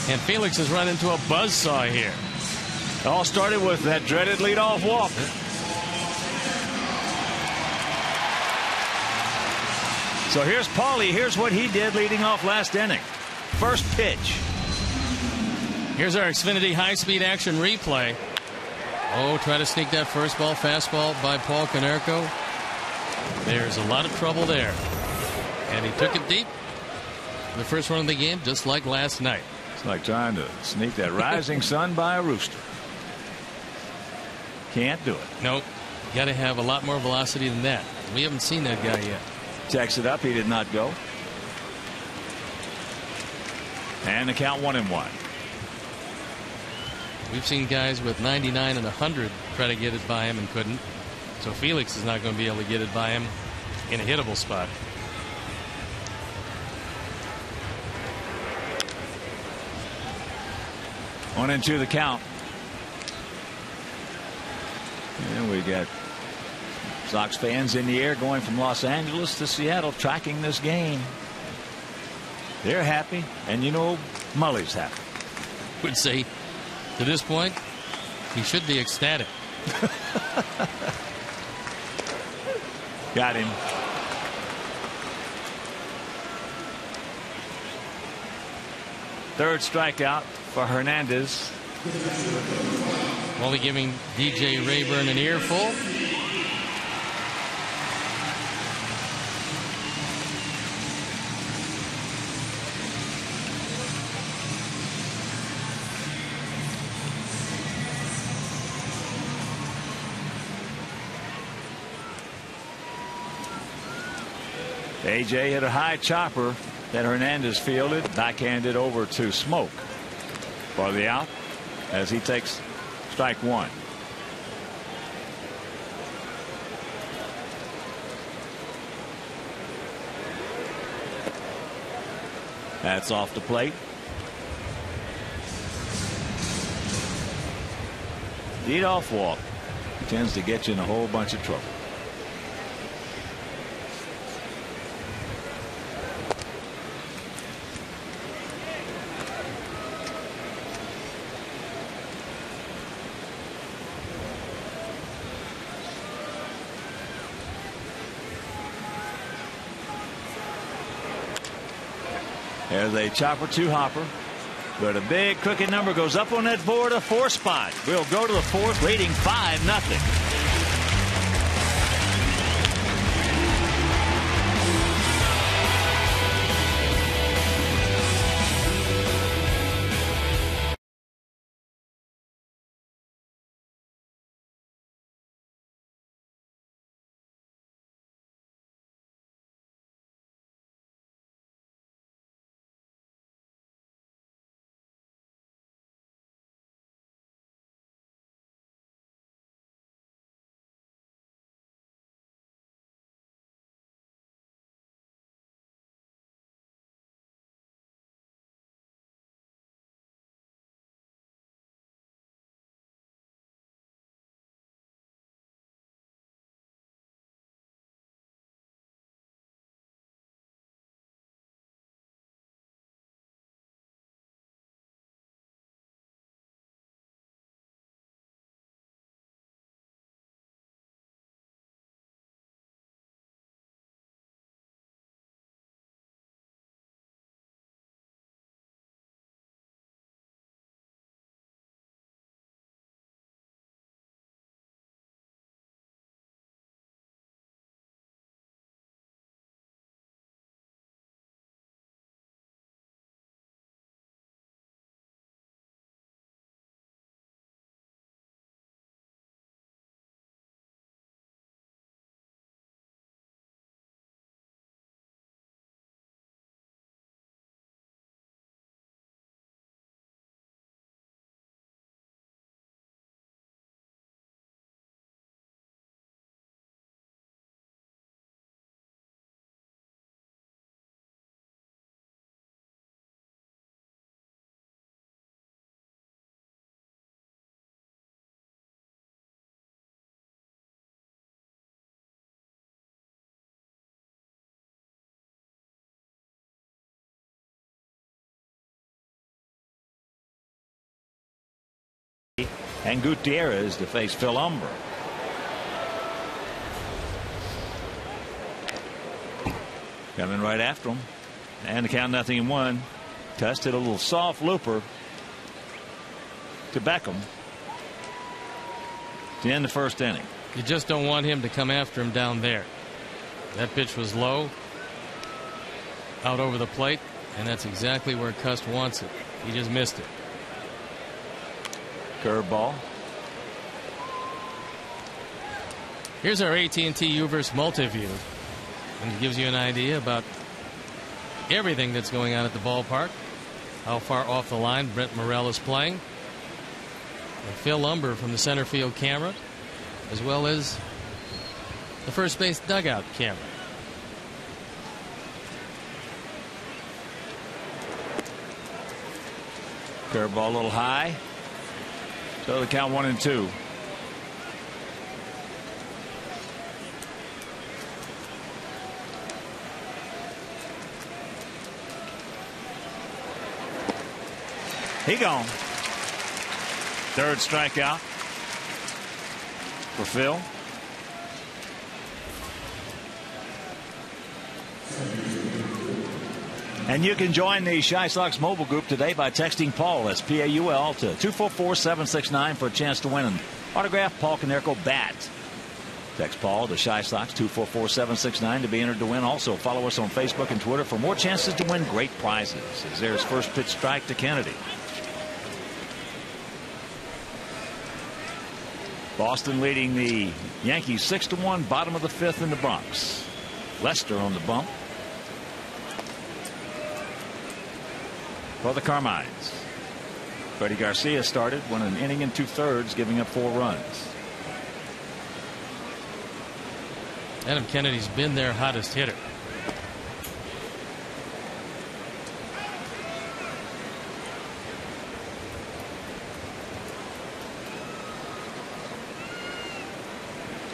And Felix has run into a buzzsaw here. It all started with that dreaded leadoff walk. So here's Paulie. Here's what he did leading off last inning. First pitch. Here's our Xfinity high-speed action replay. Oh, try to sneak that first ball fastball by Paul KONERKO. There's a lot of trouble there. And he took it deep. The first run of the game, just like last night. It's like trying to sneak that rising sun by a rooster. Can't do it. Nope. Got to have a lot more velocity than that. We haven't seen that guy yet. Checks it up. He did not go. And the count 1-1. We've seen guys with 99 and 100 try to get it by him and couldn't. So Felix is not going to be able to get it by him in a hittable spot. On into the count. And we got Sox fans in the air going from Los Angeles to Seattle tracking this game. They're happy, and you know Mully's happy. Would say to this point he should be ecstatic. Got him. Third strikeout for Hernandez. Only giving DJ Rayburn an earful. A.J. hit a high chopper that Hernandez fielded, backhanded over to Smoke for the out as he takes strike one. That's off the plate. Leadoff walk tends to get you in a whole bunch of trouble. There's a chopper to Hopper. But a big crooked number goes up on that board, a 4 spot. We'll go to the fourth, leading 5-0. And Gutierrez to face Phil Umber. Coming right after him. And the count 0-1. CUST hit a little soft looper to Beckham to end the first inning. You just don't want him to come after him down there. That pitch was low, out over the plate, and that's exactly where CUST wants it. He just missed it. Curveball. Here's our AT&T Uverse multi-view, and it gives you an idea about everything that's going on at the ballpark, how far off the line Brent Morel is playing, and Phil Umber from the center field camera, as well as the first base dugout camera. Curveball a little high. So the count 1-2. He gone. Third strikeout for Phil. And you can join the Shy Sox mobile group today by texting Paul, that's P-A-U-L, to 244-769 for a chance to win an autographed Paul Konerko bat. Text Paul to Shy Sox 244-769 to be entered to win. Also follow us on Facebook and Twitter for more chances to win great prizes. As there's first pitch strike to Kennedy. Boston leading the Yankees 6-1, bottom of the fifth in the Bronx. Lester on the bump. for the Carmines. Freddie Garcia started, won an inning and 2/3, giving up 4 runs. Adam Kennedy's been their hottest hitter.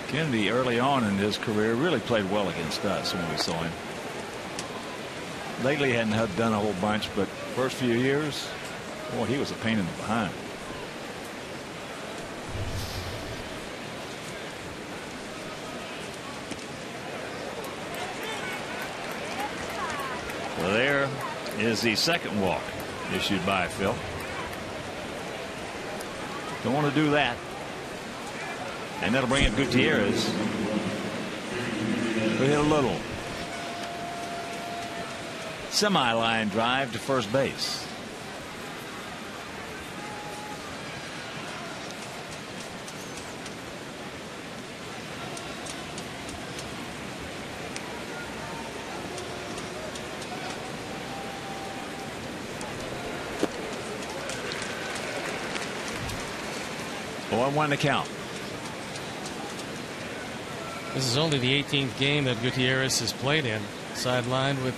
Kennedy early on in his career really played well against us when we saw him. Lately hadn't done a whole bunch, but first few years, boy, he was a pain in the behind. Well, there is the second walk issued by Phil. Don't want to do that. And that'll bring up Gutierrez, who hit a little semi-line drive to first base. Oh, 1-1 to count. This is only the 18th game that Gutierrez has played in, sidelined with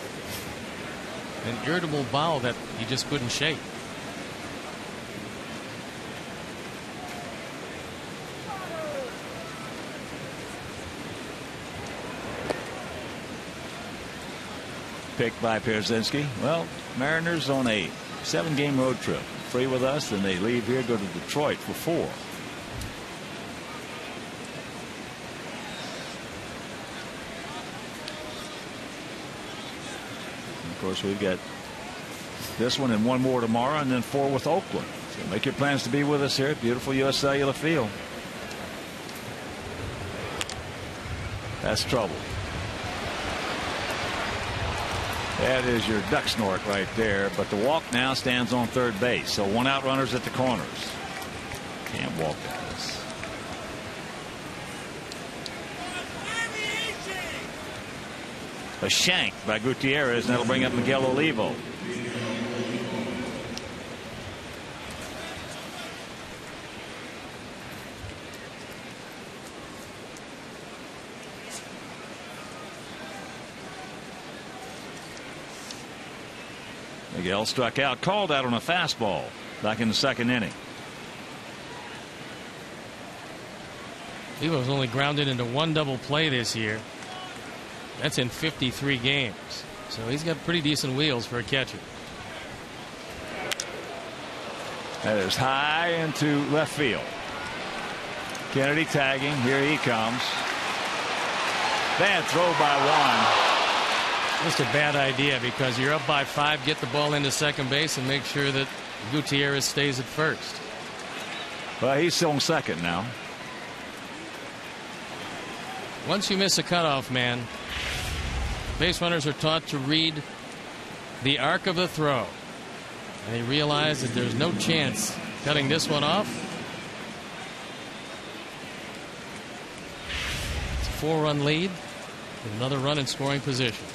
an irritable bowel that he just couldn't shake. Picked by Pierzynski. Well, Mariners on a 7-game road trip. Free with us, and they leave here, go to Detroit for 4. Of course, we've got this one and 1 more tomorrow, and then 4 with Oakland. So make your plans to be with us here at beautiful U.S. Cellular Field. That's trouble. That is your duck snort right there. But the walk now stands on third base. So 1 out, runners at the corners. Can't walk guys. A shank by Gutierrez, and that'll bring up Miguel Olivo. Miguel struck out, called out on a fastball back in the 2nd inning. Olivo's only grounded into 1 double play this year. That's in 53 games. So he's got pretty decent wheels for a catcher. That is high into left field. Kennedy tagging. Here he comes. Bad throw by 1. Just a bad idea, because you're up by 5. Get the ball into second base and make sure that Gutierrez stays at first. Well, he's still on second now. Once you miss a cutoff man, base runners are taught to read the arc of the throw. And they realize that there's no chance cutting this one off. It's a 4-run lead with another run in scoring position.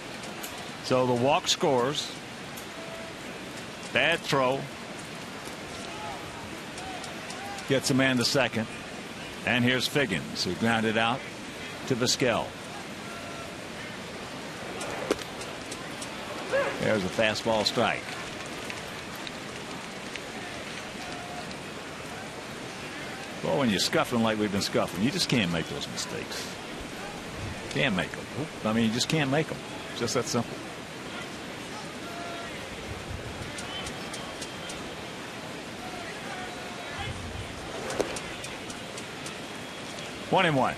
So the walk scores. Bad throw. Gets a man to second. And here's Figgins, who grounded out to VIZQUEL. There's a fastball strike. Well, when you're scuffing like we've been scuffing, you just can't make those mistakes. Can't make them. I mean, you just can't make them. It's just that simple. One and one.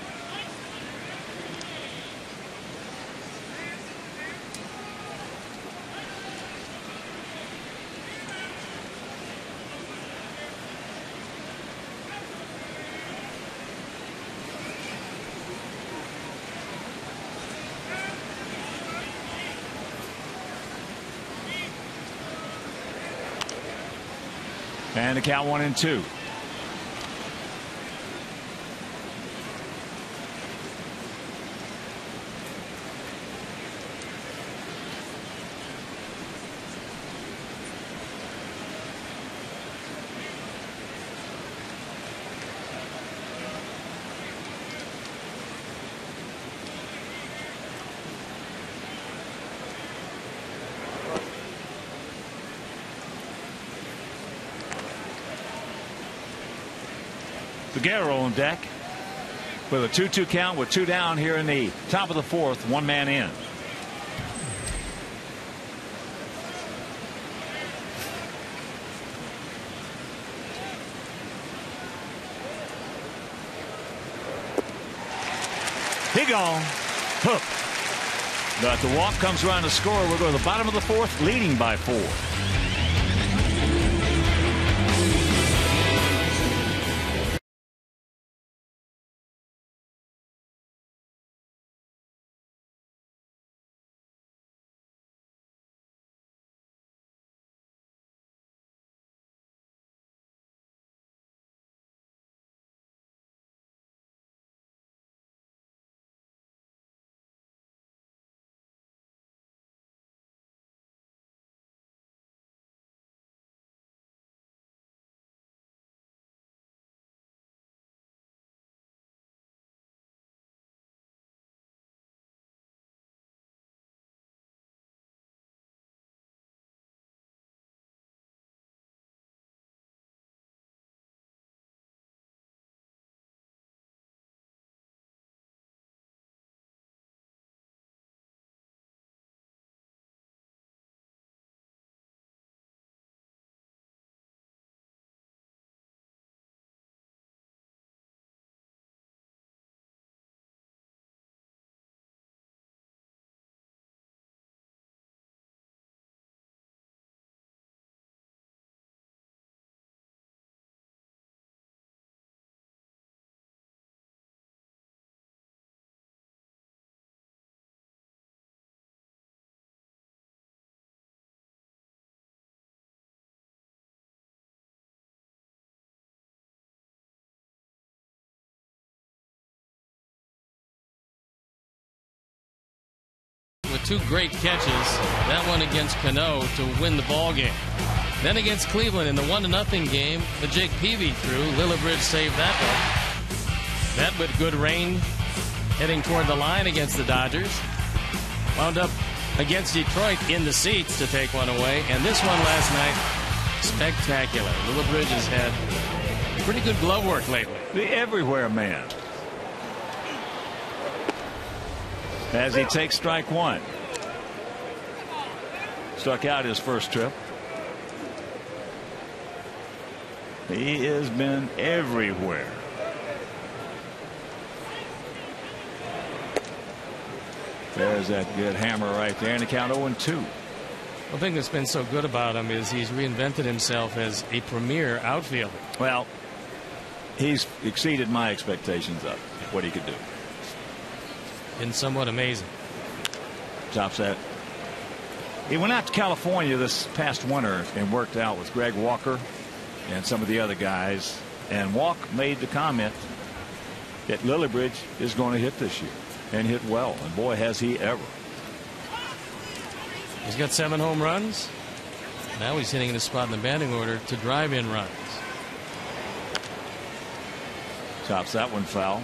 And the count 1-2. Figueroa on deck with a 2-2 count with 2 down here in the top of the 4th, 1 man in. He gone. Hook. But the walk comes around to score. We'll go to the bottom of the 4th, leading by 4. With 2 great catches, that one against Cano to win the ball game. Then against Cleveland in the 1-0 game, the Jake Peavy threw. Lillibridge saved that one. That with good rain heading toward the line against the Dodgers. Wound up against Detroit in the seats to take one away. And this one last night, spectacular. Lillibridge has had pretty good glove work lately. The everywhere man. As he takes strike 1. Struck out his first trip. He has been everywhere. There's that good hammer right there, and the count 0-2. The thing that's been so good about him is he's reinvented himself as a premier outfielder. Well, he's exceeded my expectations of what he could do. Been somewhat amazing. Tops that. He went out to California this past winter and worked out with Greg Walker and some of the other guys. And Walk made the comment that Lillibridge is going to hit this year and hit well. And boy, has he ever. He's got 7 home runs. Now he's hitting in a spot in the batting order to drive in runs. Tops that one foul.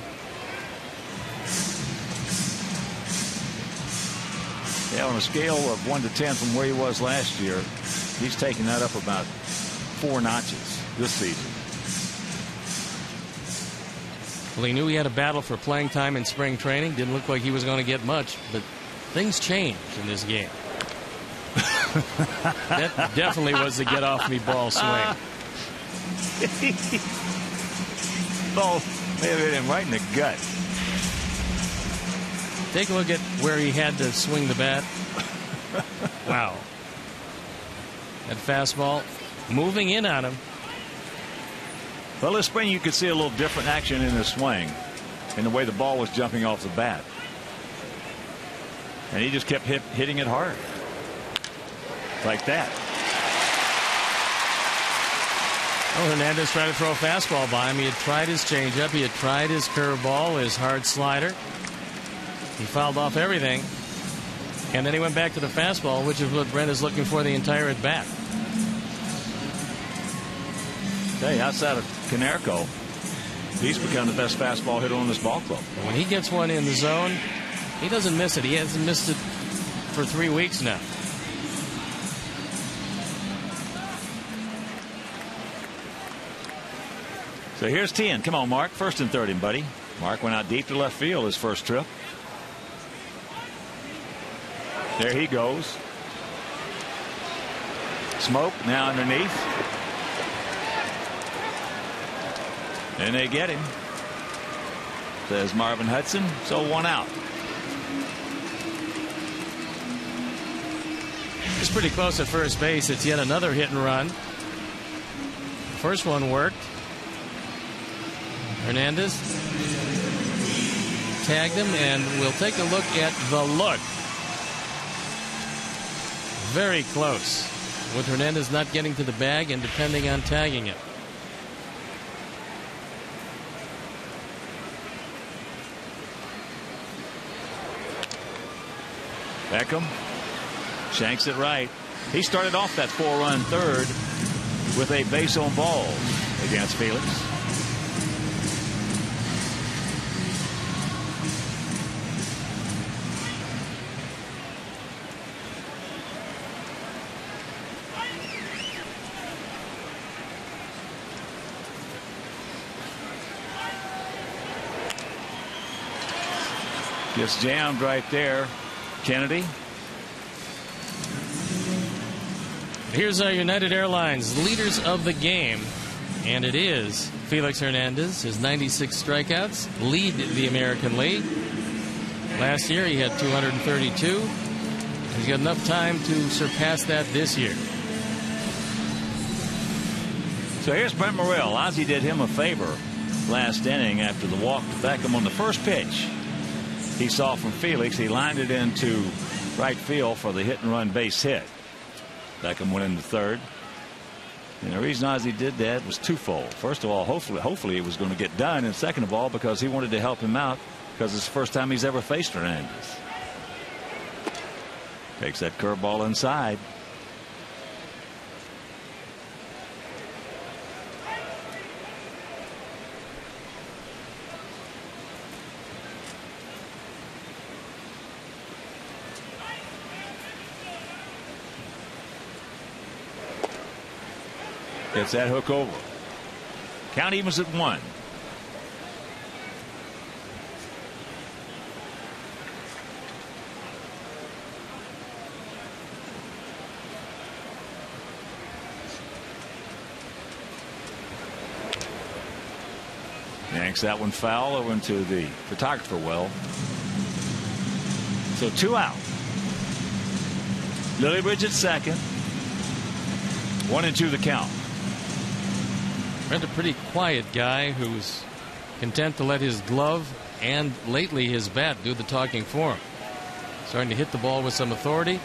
Yeah, on a scale of 1 to 10 from where he was last year, he's taken that up about 4 notches this season. Well, he knew he had a battle for playing time in spring training. Didn't look like he was going to get much, but things changed in this game. That definitely was the get off me ball swing. Ball may have hit him right in the gut. Take a look at where he had to swing the bat. Wow. That fastball moving in on him. Well, this spring you could see a little different action in his swing in the way the ball was jumping off the bat. And he just kept hitting it hard. Like that. Oh, Hernandez tried to throw a fastball by him. He had tried his changeup. He had tried his curveball, his hard slider. He fouled off everything. And then he went back to the fastball, which is what Brent is looking for the entire at bat. Hey, outside of Konerko, he's become the best fastball hitter on this ball club. When he gets one in the zone, he doesn't miss it. He hasn't missed it for 3 weeks now. So here's TEAHEN. Come on, Mark. 1st and 30, buddy. Mark went out deep to left field his first trip. There he goes. Smoke now underneath. And they get him. Says Marvin Hudson. So 1 out. It's pretty close at first base. It's yet another hit and run. First one worked. Hernandez tagged him, and we'll take a look at the look. Very close, with Hernandez not getting to the bag and depending on tagging it. Beckham shanks it right. He started off that 4-run third with a base on balls against Felix. Gets jammed right there. Kennedy. Here's our United Airlines leaders of the game, and it is Felix Hernandez. His 96 strikeouts lead the American League. Last year he had 232. He's got enough time to surpass that this year. So here's Brent Morrell. Ozzie did him a favor last inning after the walk to Beckham on the first pitch he saw from Felix. He lined it into right field for the hit and run base hit. Beckham went into third. And the reason Ozzie did that was twofold. First of all, hopefully it was going to get done. And second of all, because he wanted to help him out, because it's the first time he's ever faced Hernandez. Takes that curveball inside. Gets that hook over. Count evens at 1. Yanks that one foul over into the photographer well. So 2 out. LILLIBRIDGE at second. 1-2 the count. Brent, a pretty quiet guy who's content to let his glove and lately his bat do the talking for him. Starting to hit the ball with some authority,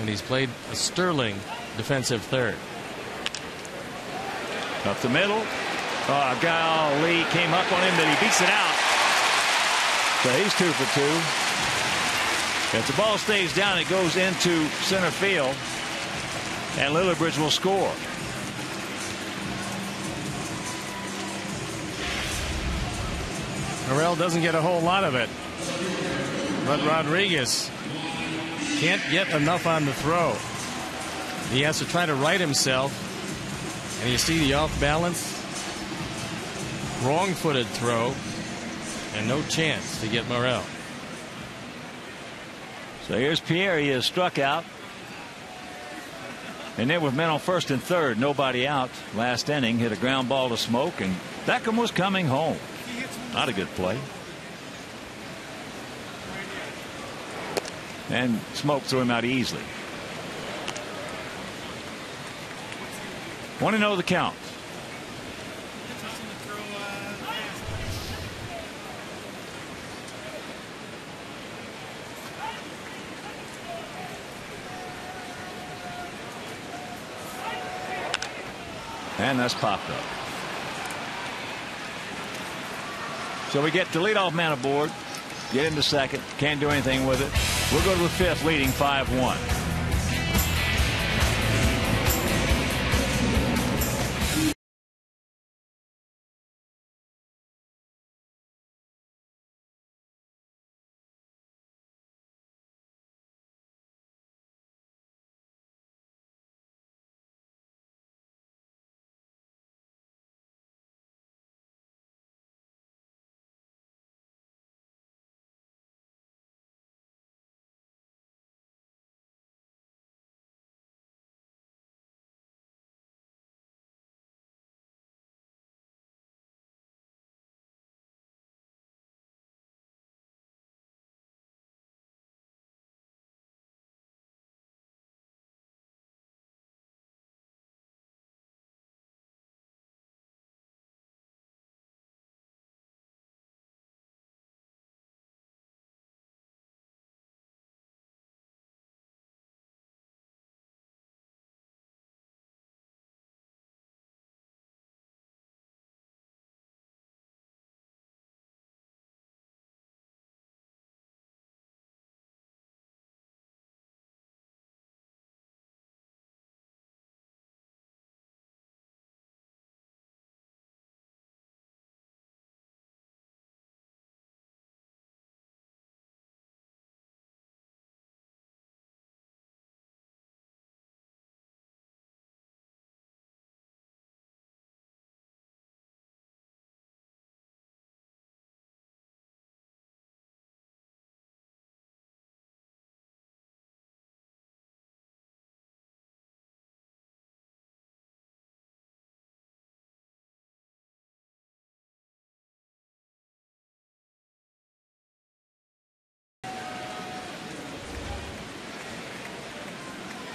and he's played a sterling defensive third. Up the middle. Golly, came up on him, but he beats it out. So he's 2 for 2. If the ball stays down, it goes into center field, and LILLIBRIDGE will score. Morrell doesn't get a whole lot of it, but Rodriguez can't get enough on the throw. He has to try to right himself, and you see the off balance, wrong-footed throw, and no chance to get Morrell. So here's Pierre. He is struck out. And then with men on first and third, nobody out. Last inning, hit a ground ball to Smoke, and Beckham was coming home. Not a good play. And Smoke threw him out easily. 1-0 the count. And that's popped up. So we get the leadoff man aboard, get into second, can't do anything with it. We'll go to the fifth, leading 5-1.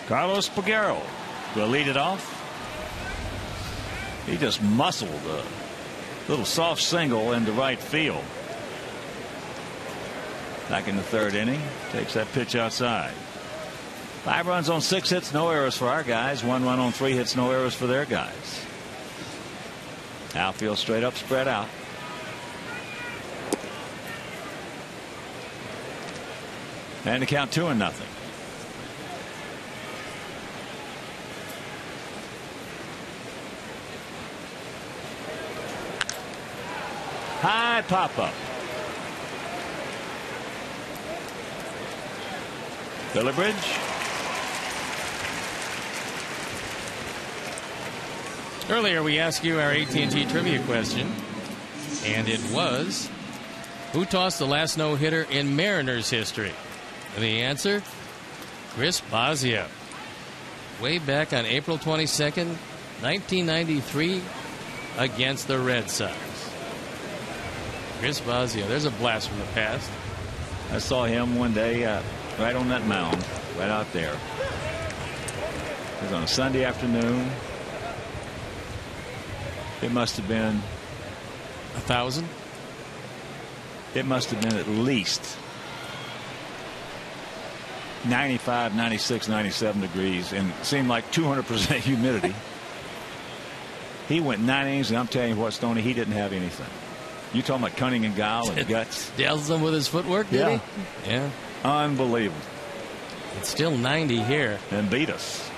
Carlos Peguero will lead it off. He just muscled a little soft single into right field. Back in the third inning. Takes that pitch outside. 5 runs on 6 hits, no errors for our guys. 1 run on 3 hits, no errors for their guys. Outfield straight up, spread out. And the count 2-0. High pop up. LILLIBRIDGE. Earlier we asked you our AT&T trivia question, and it was, who tossed the last no-hitter in Mariners history? And the answer, Chris Bosio. Way back on April 22nd, 1993, against the Red Sox. Chris Bosio, there's a blast from the past. I saw him one day right on that mound, right out there. It was on a Sunday afternoon. It must have been 1,000. It must have been at least 95, 96, 97 degrees, and it seemed like 200% humidity. He went 9 innings, and I'm telling you what, Stoney, he didn't have anything. You talking about cunning and guile and guts? Dazzles him with his footwork, did he? Yeah. Unbelievable. It's still 90 here. And beat us.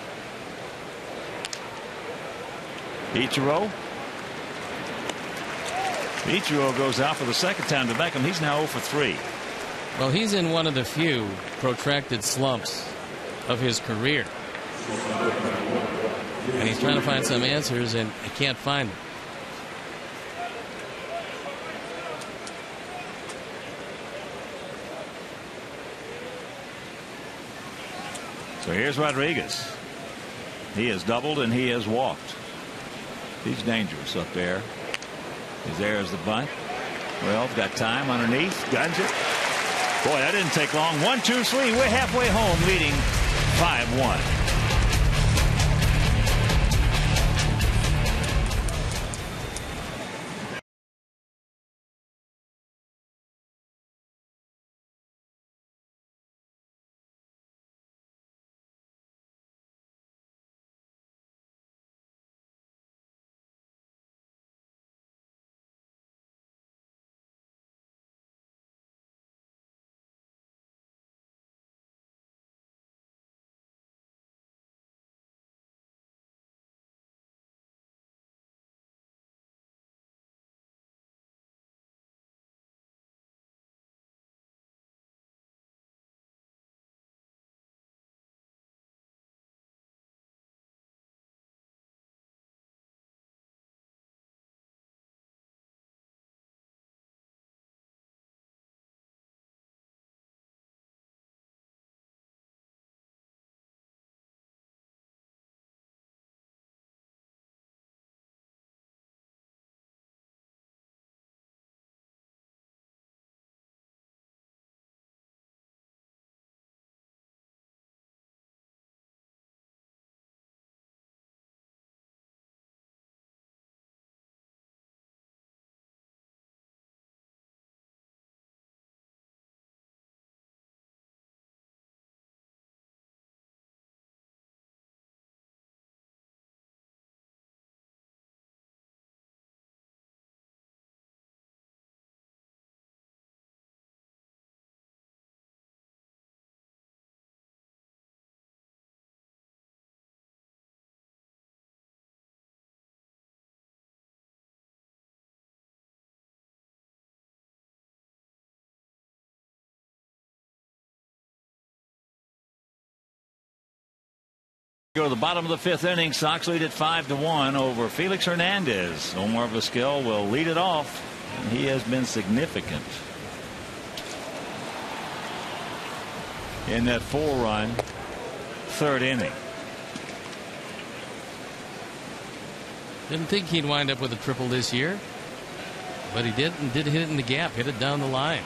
Ichiro. Ichiro goes out for the second time to Beckham. He's now 0 for 3. Well, he's in one of the few protracted slumps of his career. And he's trying to find some answers, and he can't find them. So here's Rodriguez. He has doubled and he has walked. He's dangerous up there. He's there as the bunt. Well, got time underneath. Guns it. Boy, that didn't take long. 1, 2, 3. We're halfway home, leading 5-1. Go to the bottom of the 5th inning. Sox lead at 5-1 over Felix Hernandez. Omar VIZQUEL will lead it off, and he has been significant in that 4-run 3rd inning. Didn't think he'd wind up with a triple this year, but he did, and did hit it in the gap, hit it down the line.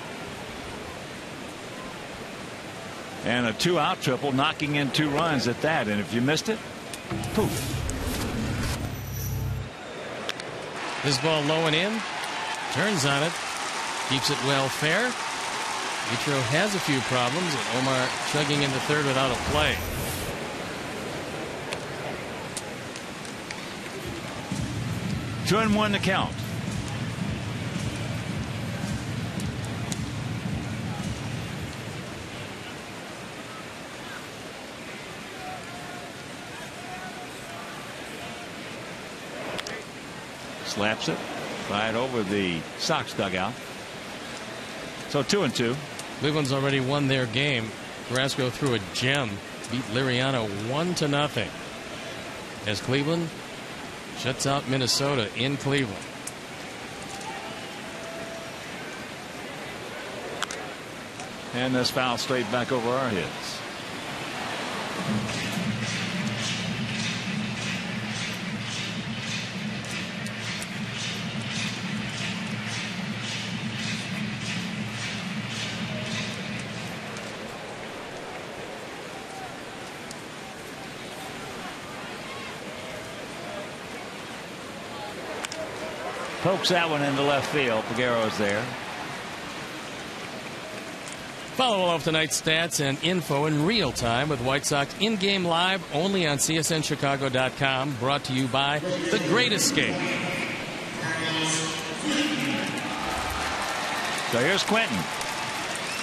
And a 2-out triple, knocking in 2 runs at that. And if you missed it, poof. This ball low and in. Turns on it. Keeps it well fair. Vitro has a few problems, and Omar chugging into third without a play. Two and one to count. Slaps it right over the Sox dugout. So 2-2. Cleveland's already won their game. Carrasco threw a gem, beat Liriano 1-0. As Cleveland shuts out Minnesota in Cleveland. And this foul straight back over our heads. Pokes that one into left field. Figueroa's there. Follow all of tonight's stats and info in real time with White Sox in-game live only on CSNChicago.com. Brought to you by The Great Escape. So here's Quentin.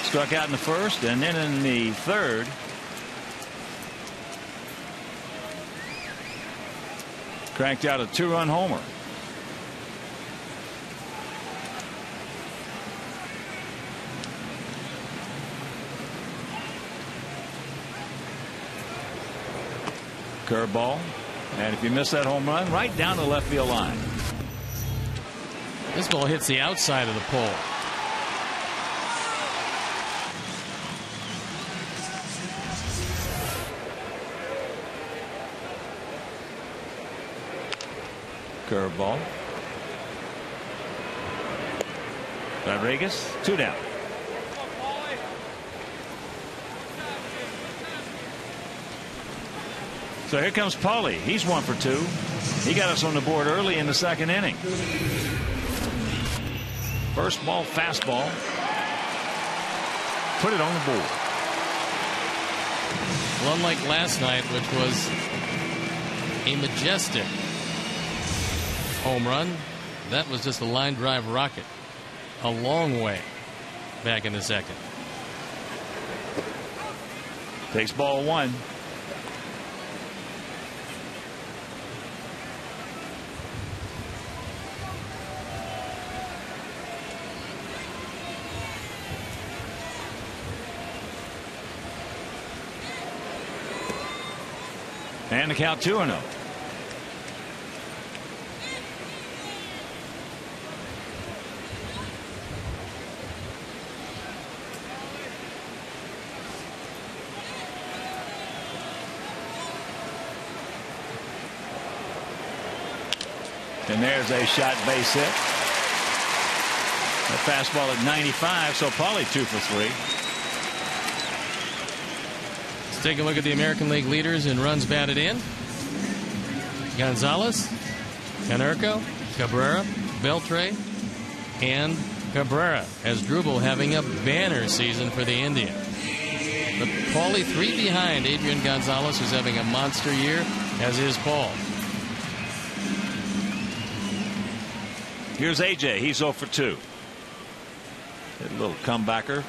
Struck out in the first, and then in the third. Cranked out a 2-run homer. Curveball, and if you miss that home run, right down the left field line. This ball hits the outside of the pole. Curveball. Rodriguez, 2 down. So here comes Paulie. He's 1 for 2. He got us on the board early in the second inning. First ball, fastball. Put it on the board. Well, unlike last night, which was a majestic home run, that was just a line drive rocket. A long way back in the second. Takes ball 1. And the count 2-0. And there's a shot base hit. A fastball at 95, so Paulie 2 for 3. Let's take a look at the American League leaders in runs batted in. Gonzalez, KONERKO, Cabrera, Beltre, and Cabrera, as Drubal having a banner season for the Indians. But Paulie 3 behind Adrian Gonzalez, who's having a monster year, as is Paul. Here's AJ. He's 0 for 2. A little comebacker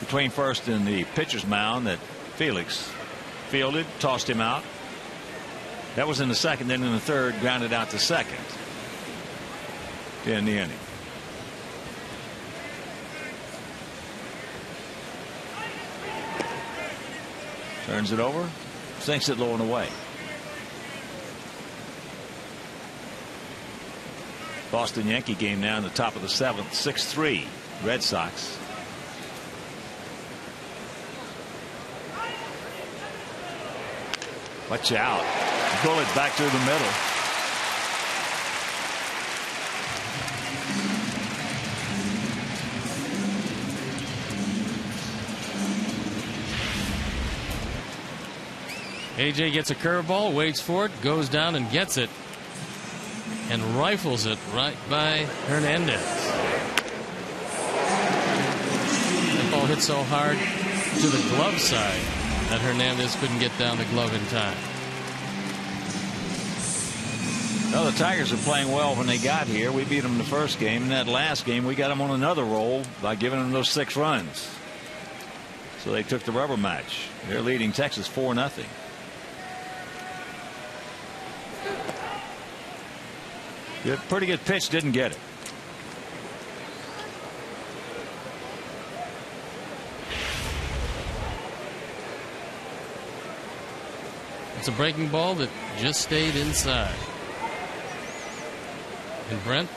between first and the pitcher's mound that Felix fielded, tossed him out. That was in the second. Then in the third, grounded out to second in the inning. Turns it over, sinks it low and away. Boston Yankee game now in the top of the 7th, 6-3 Red Sox. Watch out. Bullet back through the middle. AJ gets a curveball, waits for it, goes down and gets it, and rifles it right by Hernandez. That ball hit so hard to the glove side that Hernandez couldn't get down the glove in time. Well, the Tigers are playing well when they got here. We beat them in the first game. In that last game, we got them on another roll by giving them those 6 runs. So they took the rubber match. They're leading Texas 4-0. Pretty good pitch, didn't get it. It's a breaking ball that just stayed inside. And Brent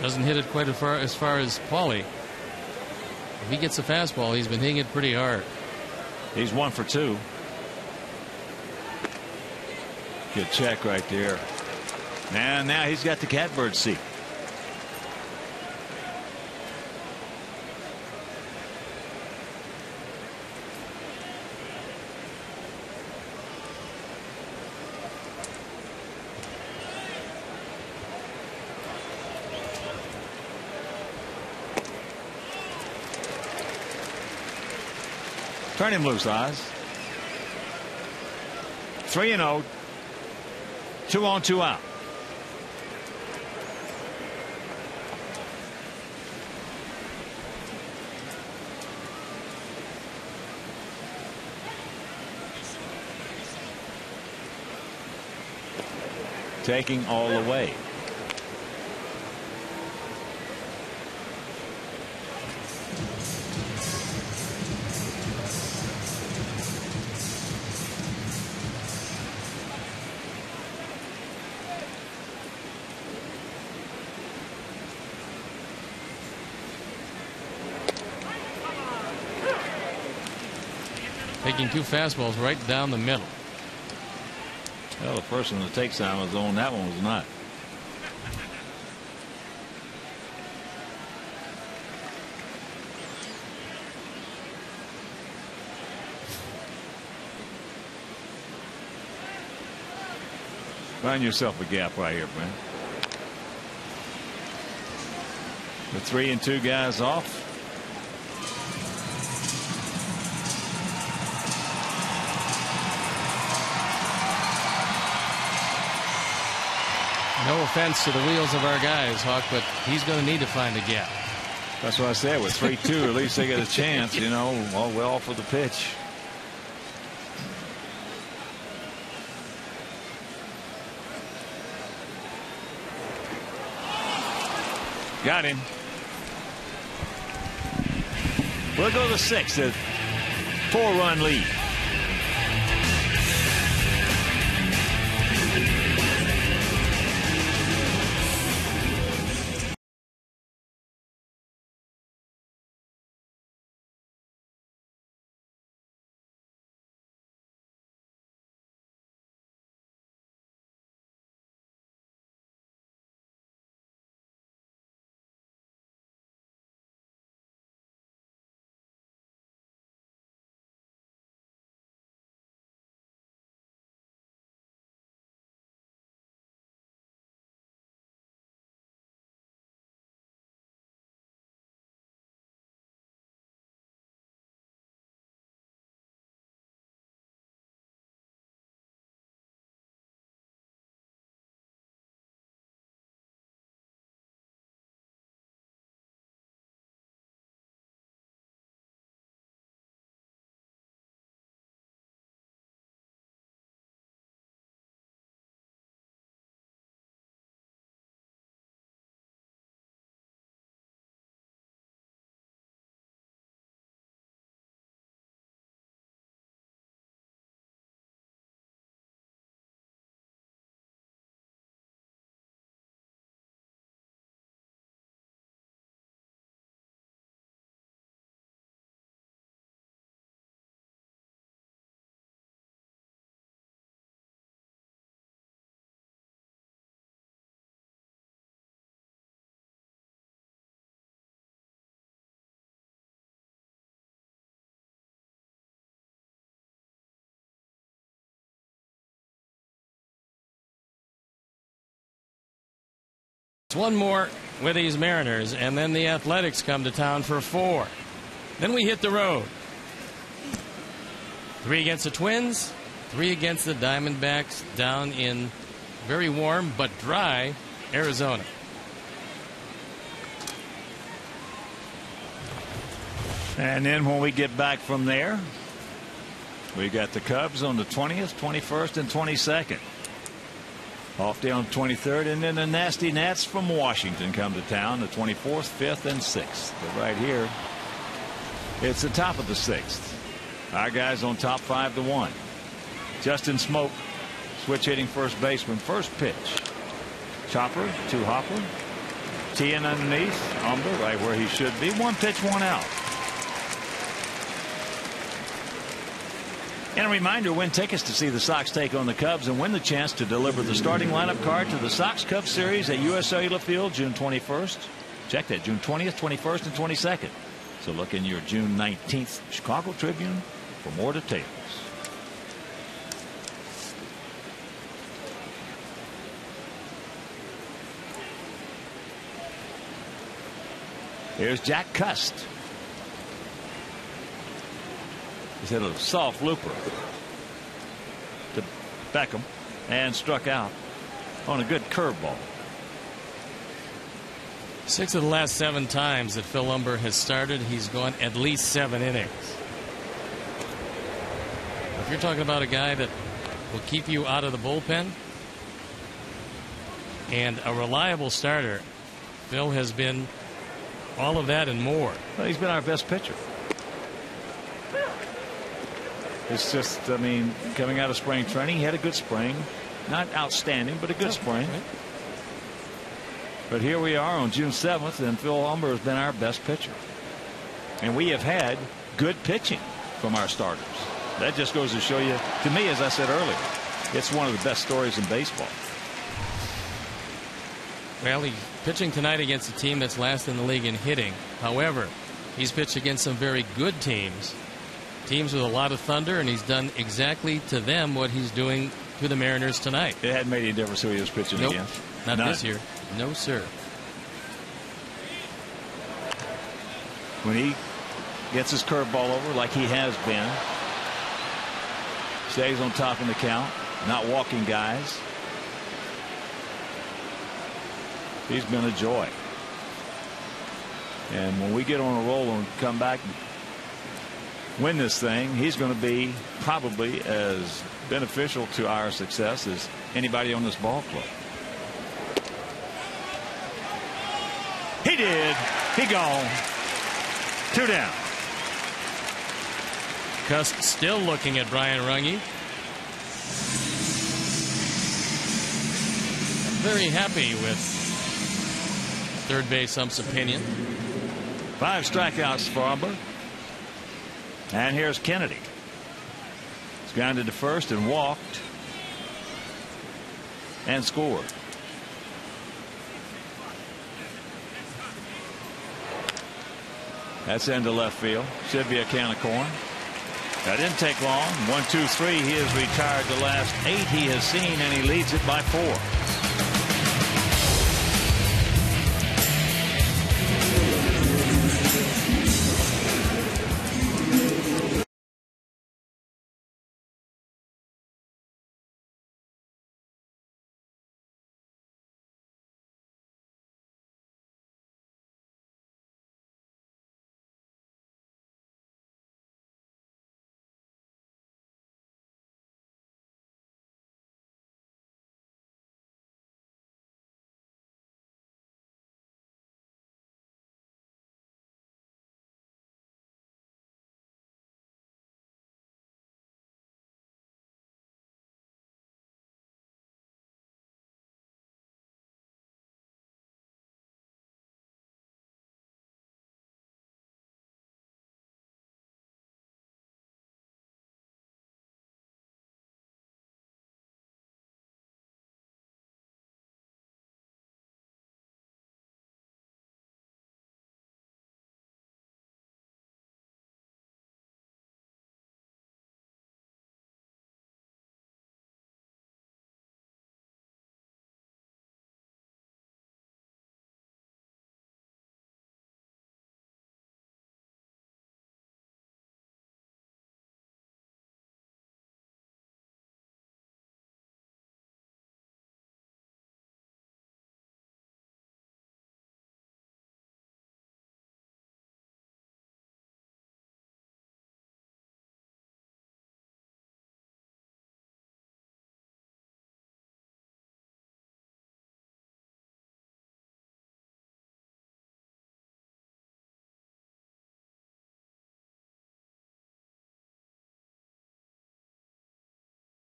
doesn't hit it quite as far as Paulie. If he gets a fastball, he's been hitting it pretty hard. He's 1 for 2. Good check right there. And now he's got the catbird seat. Turn him loose, Oz. 3-0. 2 on, 2 out. Taking all the way. Taking 2 fastballs right down the middle. Well, the person that takes on was on. That one was not. Find yourself a gap right here, Brent. The 3 and 2 guys off. No offense to the wheels of our guys, Hawk, but he's going to need to find a gap. That's what I said. With 3-2, at least they get a chance, you know. Well for the pitch. Got him. We'll go to 6th. A 4-run lead. one more with these Mariners, and then the Athletics come to town for 4. Then we hit the road. 3 against the Twins, 3 against the Diamondbacks down in very warm but dry Arizona. And then when we get back from there, we got the Cubs on the 20th, 21st, and 22nd. Off day on the 23rd, and then the Nasty Nats from Washington come to town the 24th, 5th, and 6th. But right here, it's the top of the 6th. Our guys on top 5-1. Justin Smoak, switch hitting first baseman, first pitch. Chopper to Hopper. TEAHEN underneath. Umber right where he should be. 1 pitch, 1 out. And a reminder, win tickets to see the Sox take on the Cubs and win the chance to deliver the starting lineup card to the Sox Cubs series at US Cellular Field June 21st. Check that, June 20th, 21st, and 22nd. So look in your June 19th Chicago Tribune for more details. Here's Jack CUST. He's hit a soft looper to Beckham and struck out on a good curveball. 6 of the last 7 times that Phil Umber has started, he's gone at least 7 innings. If you're talking about a guy that will keep you out of the bullpen and a reliable starter, Phil has been all of that and more. Well, he's been our best pitcher. It's just, I mean, coming out of spring training, he had a good spring. Not outstanding, but a good spring. Right. But here we are on June 7th, and Phil Umber has been our best pitcher. And we have had good pitching from our starters. That just goes to show you, to me, as I said earlier, it's one of the best stories in baseball. Well, he's pitching tonight against a team that's last in the league in hitting. However, he's pitched against some very good teams. Teams with a lot of thunder, and he's done exactly to them what he's doing to the Mariners tonight. It hadn't made any difference who he was pitching Nope, against. not None. this year. No, sir. When he gets his curveball over like he has been, stays on top in the count, not walking guys. He's been a joy. And when we get on a roll and come back and win this thing, he's going to be probably as beneficial to our success as anybody on this ball club. He did. He gone. 2 down. CUST still looking at Brian Runge. Very happy with third base ump's opinion. 5 strikeouts for Umber. And here's Kennedy. He's grounded to first and walked and scored. That's into left field. Should be a can of corn. That didn't take long. 1, 2, 3. He has retired the last 8 he has seen, and he leads it by 4.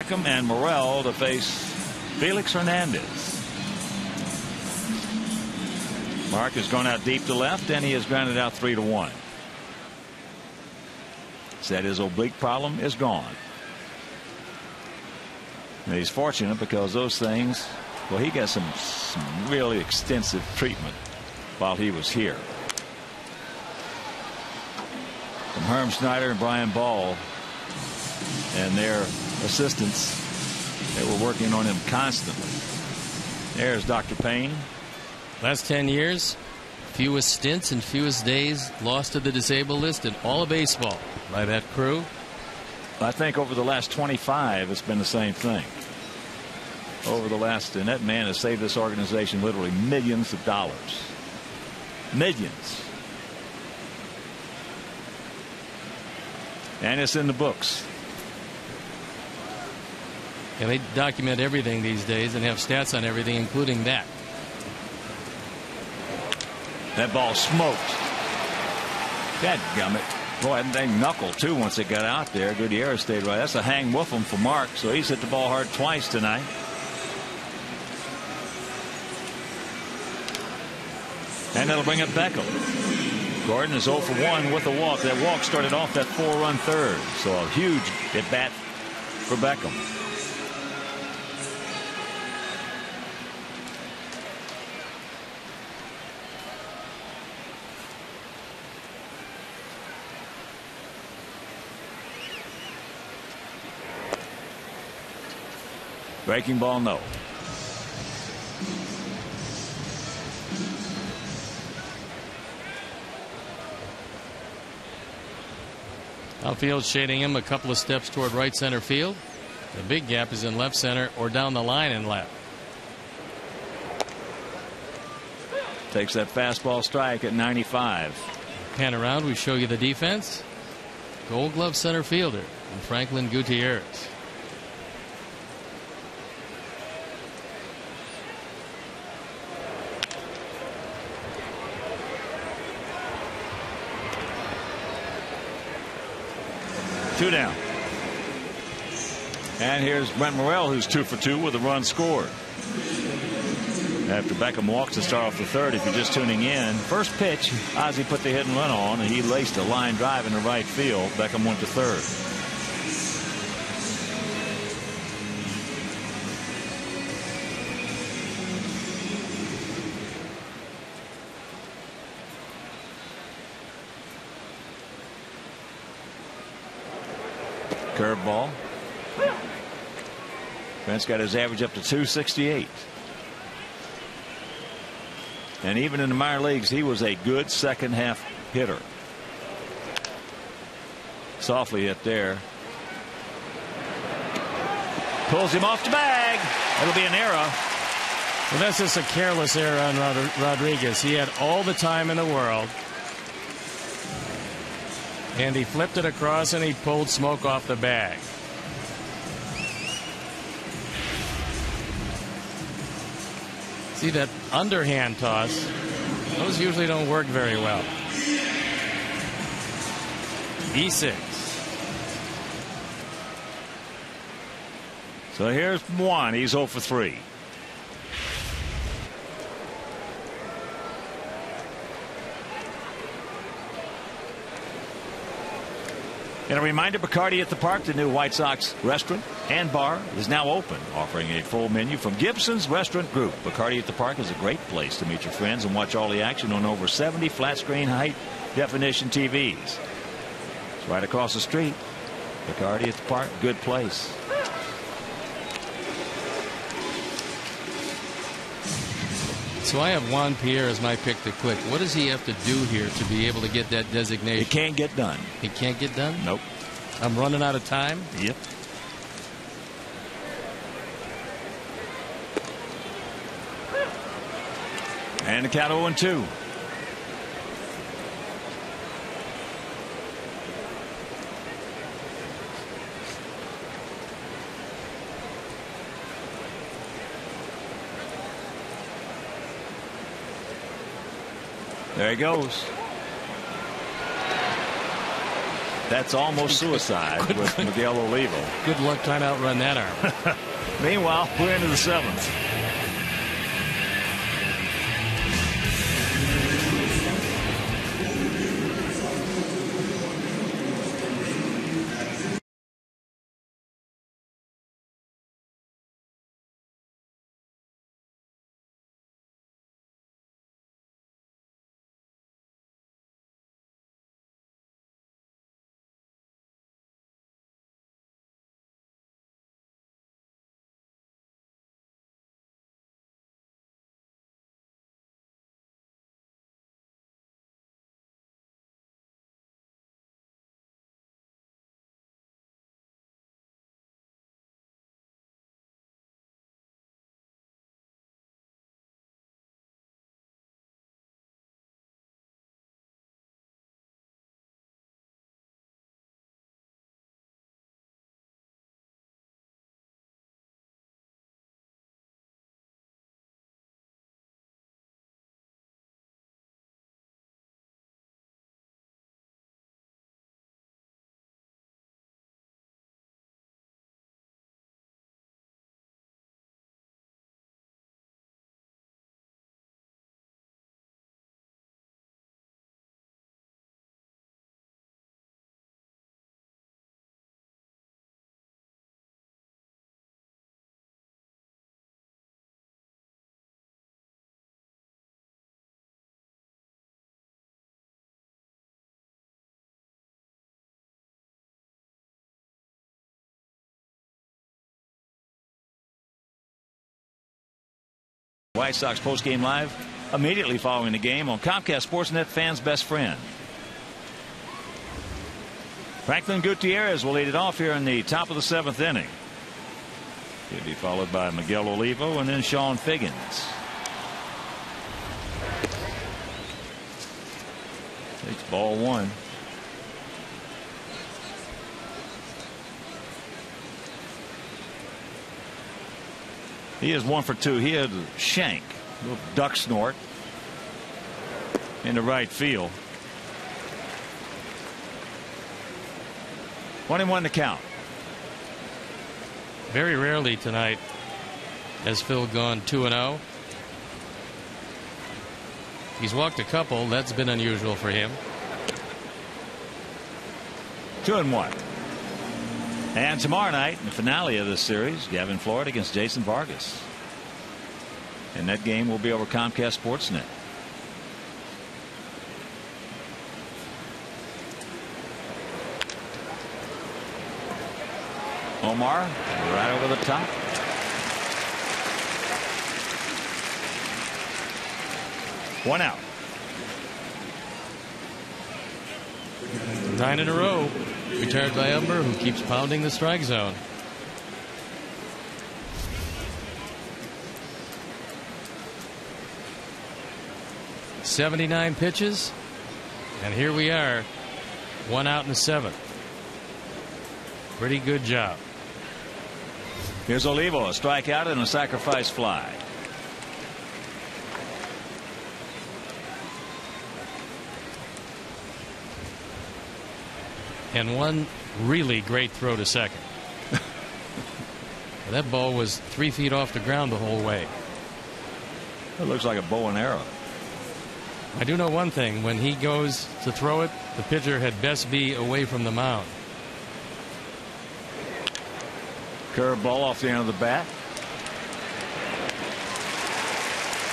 Beckham and Morrell to face Felix Hernandez. Mark has gone out deep to left, and he has grounded out 3-1. Said his oblique problem is gone. And he's fortunate because those things, well, he got some really extensive treatment while he was here. From Herm Schneider and Brian Ball and their assistants, they were working on him constantly. There's Dr. Payne. Last 10 years, fewest stints and fewest days lost to the disabled list in all of baseball by that crew. I think over the last 25, it's been the same thing. Over the last, and that man has saved this organization literally millions of dollars. Millions. And it's in the books. And they document everything these days and have stats on everything, including that. That ball smoked. Dadgummit. Boy, they knuckled too once it got out there. Gutierrez stayed right. That's a hang woof'em for Mark, so he's hit the ball hard twice tonight. And that'll bring up Beckham. Gordon is 0 for 1 with a walk. That walk started off that 4-run third. So a huge at bat for Beckham. Breaking ball, no. Outfield shading him a couple of steps toward right center field. The big gap is in left center or down the line in left. Takes that fastball strike at 95. Pan around, we show you the defense. Gold Glove center fielder Franklin Gutierrez. Two down. And here's Brent Morrell, who's 2 for 2 with a run scored. After Beckham walks to start off the third, if you're just tuning in, first pitch, Ozzie put the hit and run on, and he laced a line drive into right field. Beckham went to third. Curveball. Brent's got his average up to 268. And even in the minor leagues, he was a good second half hitter. Softly hit there. Pulls him off the bag. It'll be an error. Well, that's just a careless error on Rodriguez. He had all the time in the world. And he flipped it across and he pulled smoke off the bag. See that underhand toss? Those usually don't work very well. E6. So here's one. He's 0 for 3. And a reminder, Bacardi at the Park, the new White Sox restaurant and bar, is now open, offering a full menu from Gibson's Restaurant Group. Bacardi at the Park is a great place to meet your friends and watch all the action on over 70 flat-screen high-definition TVs. It's right across the street. Bacardi at the Park, good place. So I have Juan Pierre as my pick to click. What does he have to do here to be able to get that designation? It can't get done. He can't get done? Nope. I'm running out of time? Yep. And the count 0-2. There he goes. That's almost suicide with Miguel Olivo. Good luck trying to outrun that arm. Meanwhile, we're into the 7th. White Sox postgame live immediately following the game on Comcast Sportsnet, fans' best friend. Franklin Gutierrez will lead it off here in the top of the 7th inning. He'll be followed by Miguel Olivo and then Sean Figgins. It's ball 1. He is 1 for 2. He had a shank, a little duck snort into right field. 1-1 to count. Very rarely tonight has Phil gone 2-0. He's walked a couple. That's been unusual for him. 2-1. And tomorrow night, in the finale of this series, Gavin Florida against Jason Vargas. And that game will be over Comcast Sportsnet. Omar right over the top. One out. 9 in a row. Retired by Umber, who keeps pounding the strike zone. "79 pitches, and here we are, 1 out in the 7th. Pretty good job. Here's Olivo, a strikeout and a sacrifice fly. And one really great throw to second. That ball was 3 feet off the ground the whole way. It looks like a bow and arrow. I do know one thing. When he goes to throw it, the pitcher had best be away from the mound. Curve ball off the end of the bat.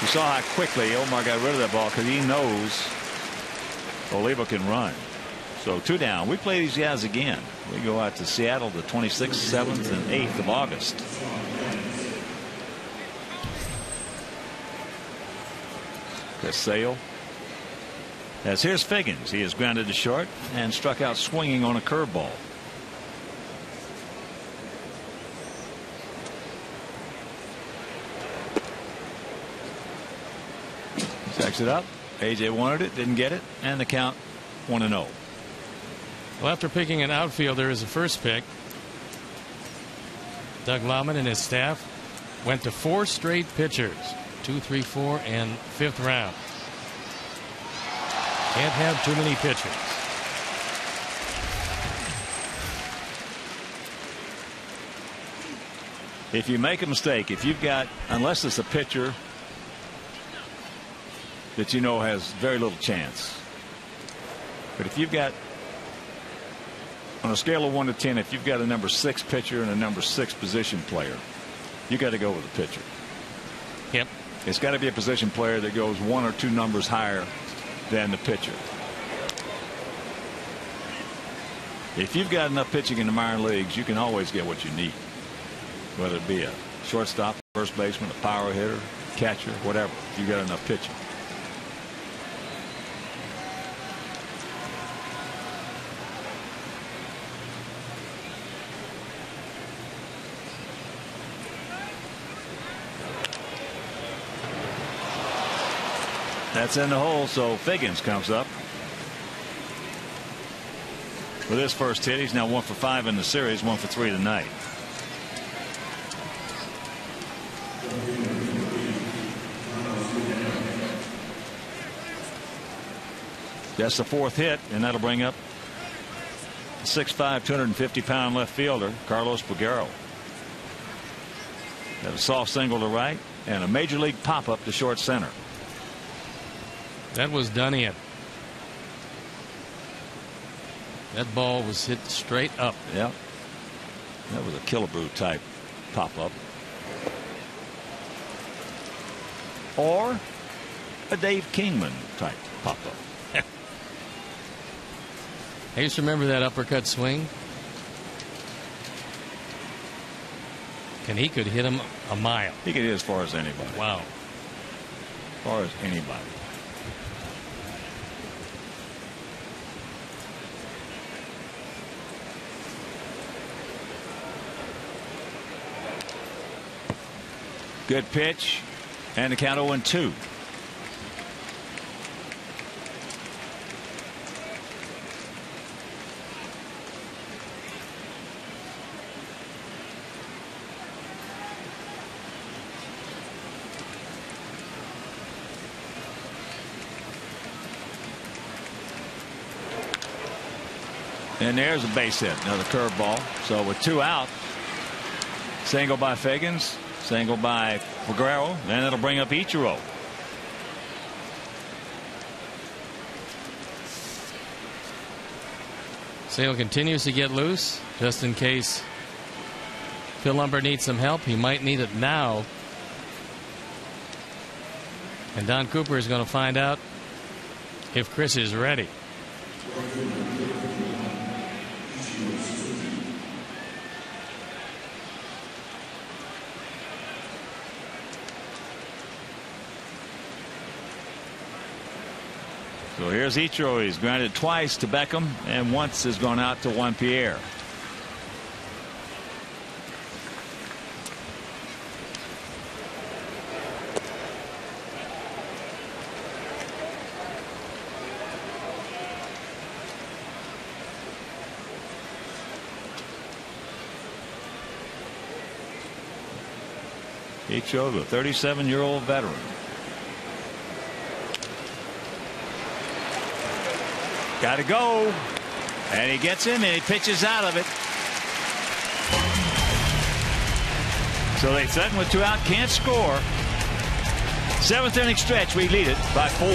You saw how quickly Omar got rid of that ball because he knows Olivo can run. So 2 down. We play these guys again. We go out to Seattle the 26th, 7th, and 8th of August. Sale. As here's Figgins. He is grounded to short and struck out swinging on a curveball. Checks it up. AJ wanted it, didn't get it, and the count 1-0. Well, after picking an outfielder as a first pick, Doug Lauman and his staff went to 4 straight pitchers, 2, 3, 4, and 5th round. Can't have too many pitchers. if you make a mistake, if you've got, unless it's a pitcher that you know has very little chance, but if you've got, on a scale of 1 to 10, if you've got a number 6 pitcher and a number 6 position player, you got to go with the pitcher. Yep. It's got to be a position player that goes 1 or 2 numbers higher than the pitcher. If you've got enough pitching in the minor leagues, you can always get what you need, whether it be a shortstop, first baseman, a power hitter, catcher, whatever. If you've got enough pitching. That's in the hole, so Figgins comes up with his first hit. He's now 1 for 5 in the series, 1 for 3 tonight. That's the 4th hit, and that'll bring up 6'5", 250-pound left fielder Carlos Peguero. Got a soft single to right and a major league pop-up to short center. That was done in. That ball was hit straight up. Yeah. That was a Killebrew type pop-up. Or a Dave Kingman type pop-up. I used to remember that uppercut swing. And he could hit him a mile. He could hit as far as anybody. Wow. As far as anybody. Good pitch, and the count 0-2. And there's a base hit, another curveball. So with 2 out, single by Figgins. Single by Peguero, and it'll bring up Ichiro. Sale continues to get loose just in case Phil Lumber needs some help. He might need it now. And Don Cooper is going to find out if Chris is ready. So here's Ichiro. He's grounded twice to Beckham and once has gone out to Juan Pierre. Ichiro, the 37-year-old veteran. Got to go, and he gets him, and he pitches out of it. So they threaten with 2 out, can't score. 7th inning stretch, we lead it by 4.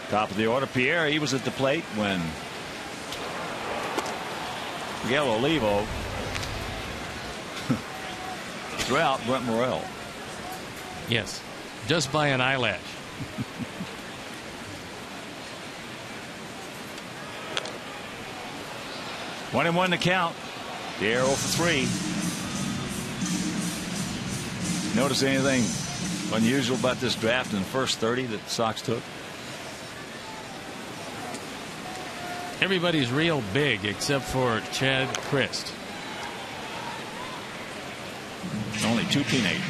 Top of the order, Pierre. He was at the plate when Miguel Olivo threw out Brent Morel. Yes, just by an eyelash. One and one to count. Pierre 0 for 3. Notice anything unusual about this draft in the first 30 that the Sox took? Everybody's real big except for Chad Christ. Only 2 teenagers.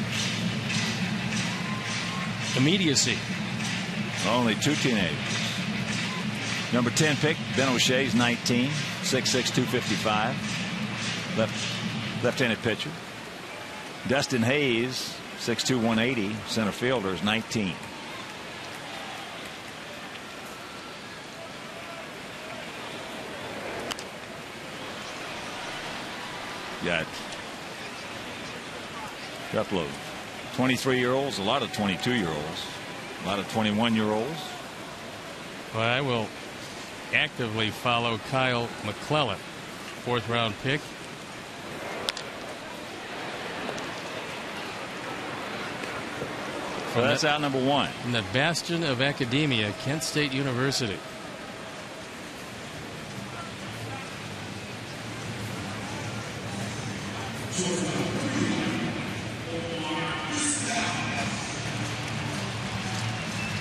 Immediacy. Only 2 teenagers. Number 10 pick, Ben O'Shea's 19, 6'6", 255. Left-handed pitcher. Dustin Hayes, 6'2", 180, center fielder, is 19. Got a couple of 23-year-olds, a lot of 22-year-olds, a lot of 21-year-olds. Well, I will actively follow Kyle McClellan, 4th round pick. So that's out number 1. In the bastion of academia, Kent State University.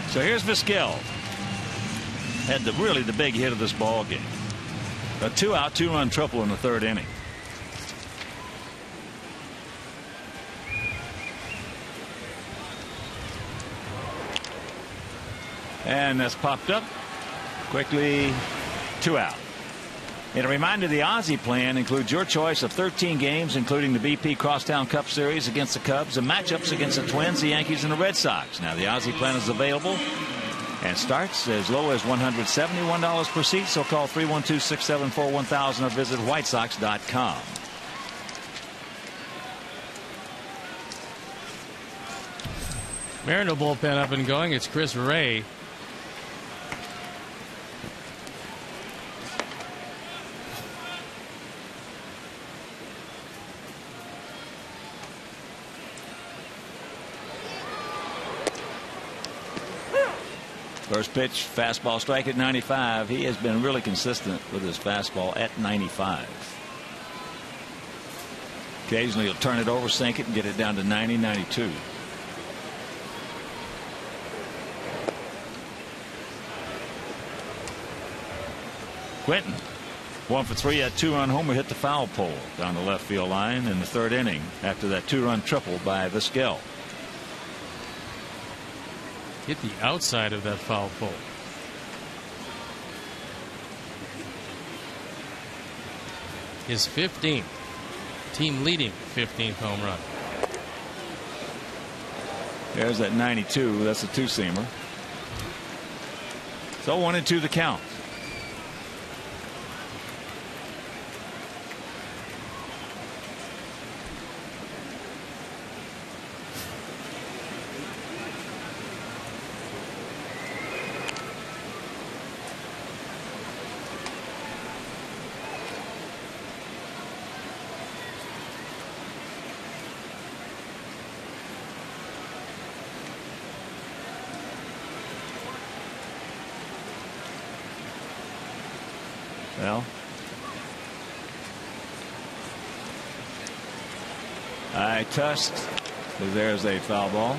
So here's VIZQUEL. Had really the big hit of this ball game. A 2-out, 2-run triple in the 3rd inning. And that's popped up quickly. 2 out. And a reminder, the Aussie plan includes your choice of 13 games, including the BP Crosstown Cup Series against the Cubs and matchups against the Twins, the Yankees, and the Red Sox. Now, the Aussie plan is available and starts as low as $171 per seat. So call 312-674-1000 or visit whitesox.com. Mariner bullpen up and going. It's Chris Ray. First pitch, fastball, strike at 95. He has been really consistent with his fastball at 95. Occasionally he'll turn it over, sink it, and get it down to 90, 92. Quentin, 1 for 3, at 2-run homer, hit the foul pole down the left field line in the 3rd inning after that 2-run triple by VIZQUEL. Hit the outside of that foul pole. His 15th, team leading 15th home run. There's that 92. That's a 2-seamer. So 1-2 the count. Well, I touched. There's a foul ball.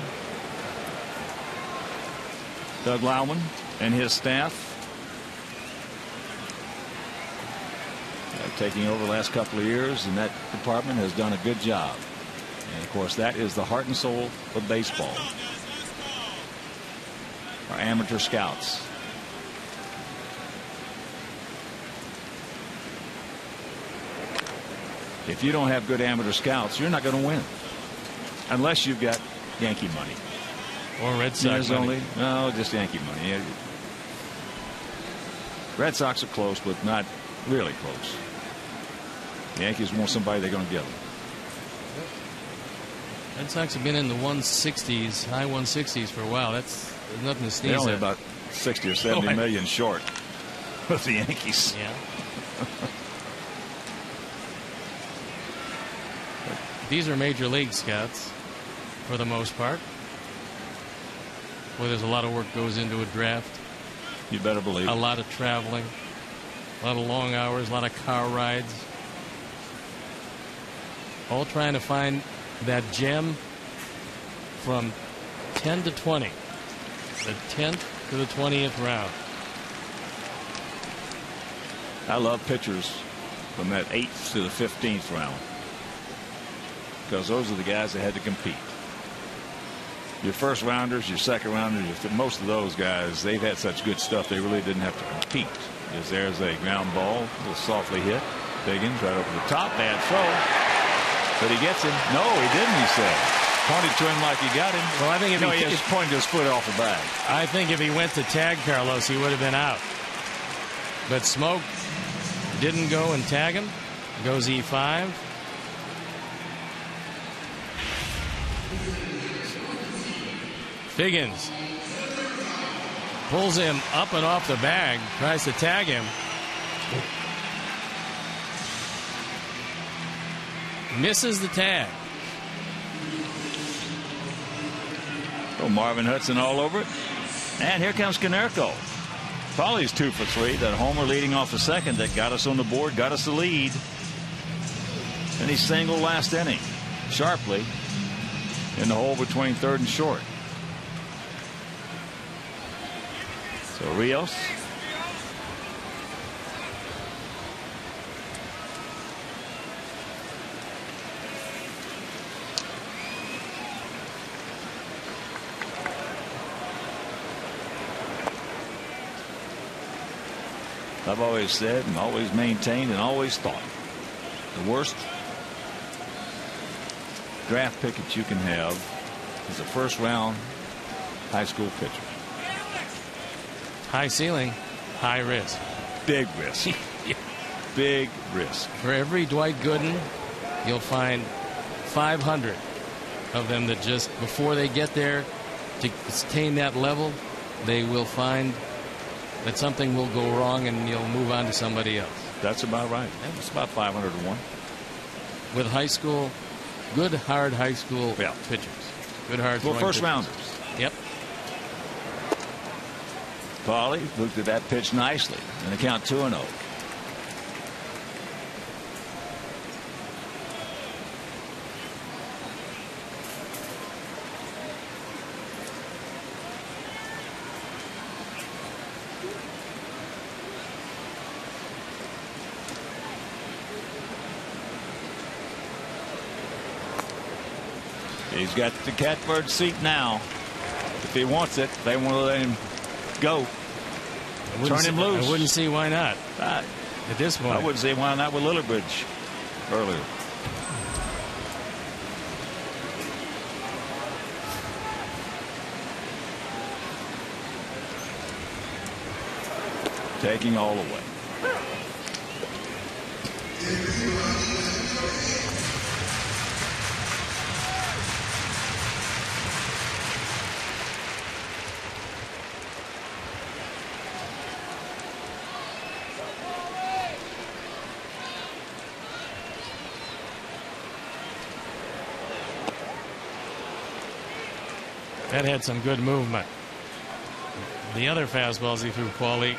Doug Lauman and his staff taking over the last couple of years, and that department has done a good job. And of course, that is the heart and soul of baseball. Our amateur scouts. If you don't have good amateur scouts, you're not going to win unless you've got Yankee money or Red Sox money. Only, no, just Yankee money. Red Sox are close, but not really close. The Yankees want somebody they're going to get them. Red Sox have been in the 160s, high 160s for a while. That's nothing to sneeze They're only at. about 60 or 70 million short with the Yankees. Yeah. These are major league scouts for the most part, where there's a lot of work goes into a draft. You better believe it. A lot of traveling, a lot of long hours, a lot of car rides. All trying to find that gem from 10 to 20. The 10th to the 20th round. I love pitchers from that 8th to the 15th round, because those are the guys that had to compete. Your first rounders, your second rounders, most of those guys, they've had such good stuff they really didn't have to compete. Because there's a ground ball, a little softly hit. Figgins right over the top, bad throw. But he gets him. No, he didn't, he said. Pointed to him like he got him. Well, I think if he just pointed his foot off the bag. I think if he went to tag Carlos, he would have been out. But Smoke didn't go and tag him. Goes E5. Figgins pulls him up and off the bag, tries to tag him. Misses the tag. Oh, Marvin Hudson all over it. And here comes Konerko. Pauley's 2 for 3. That homer leading off the second that got us on the board, got us the lead. And he singled last inning sharply in the hole between third and short. So Rios. I've always said and always maintained and always thought the worst draft pick that you can have is a first round high school pitcher. High ceiling, high risk. Big risk. Big risk. For every Dwight Gooden, you'll find 500 of them that just before they get there to attain that level, they will find that something will go wrong and you'll move on to somebody else. That's about right. It's about 501. With high school, good hard high school pitchers. Good hard first pitchers. rounders. Yep. Pauley looked at that pitch nicely and the count 2-0. He's got the catbird seat now. If he wants it, they want to let him go. Turn him loose. I wouldn't see why not. At this point. I wouldn't see why not with LILLIBRIDGE earlier. Taking all away. That had some good movement. The other fastballs he threw, Paulie,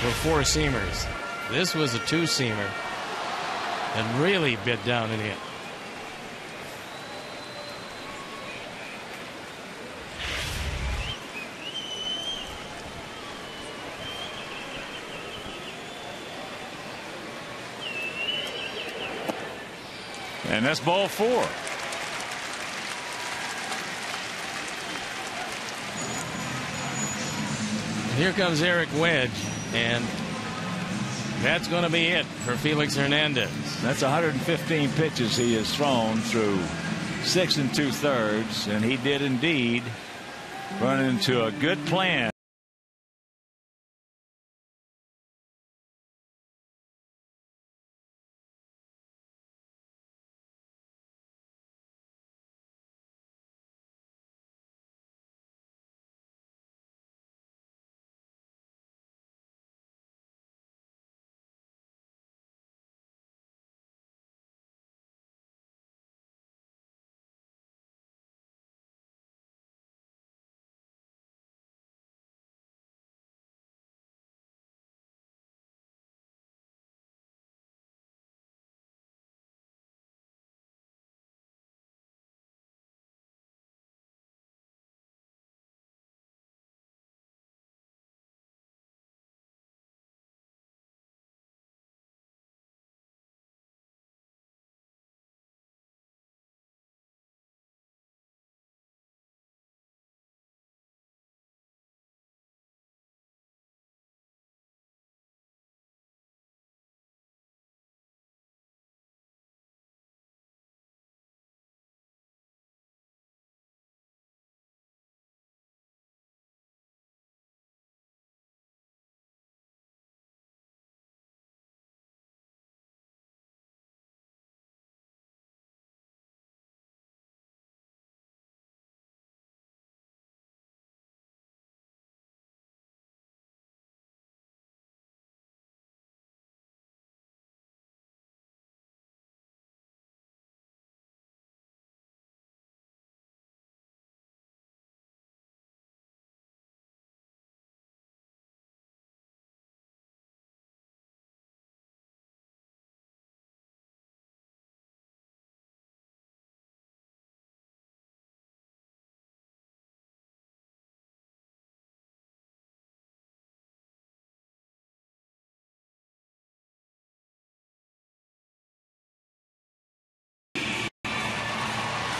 were 4-seamers. This was a 2-seamer that really bit down and hit. And that's ball 4. Here comes Eric Wedge, and that's going to be it for Felix Hernandez. That's 115 pitches he has thrown through 6 2/3, and he did indeed run into a good plan.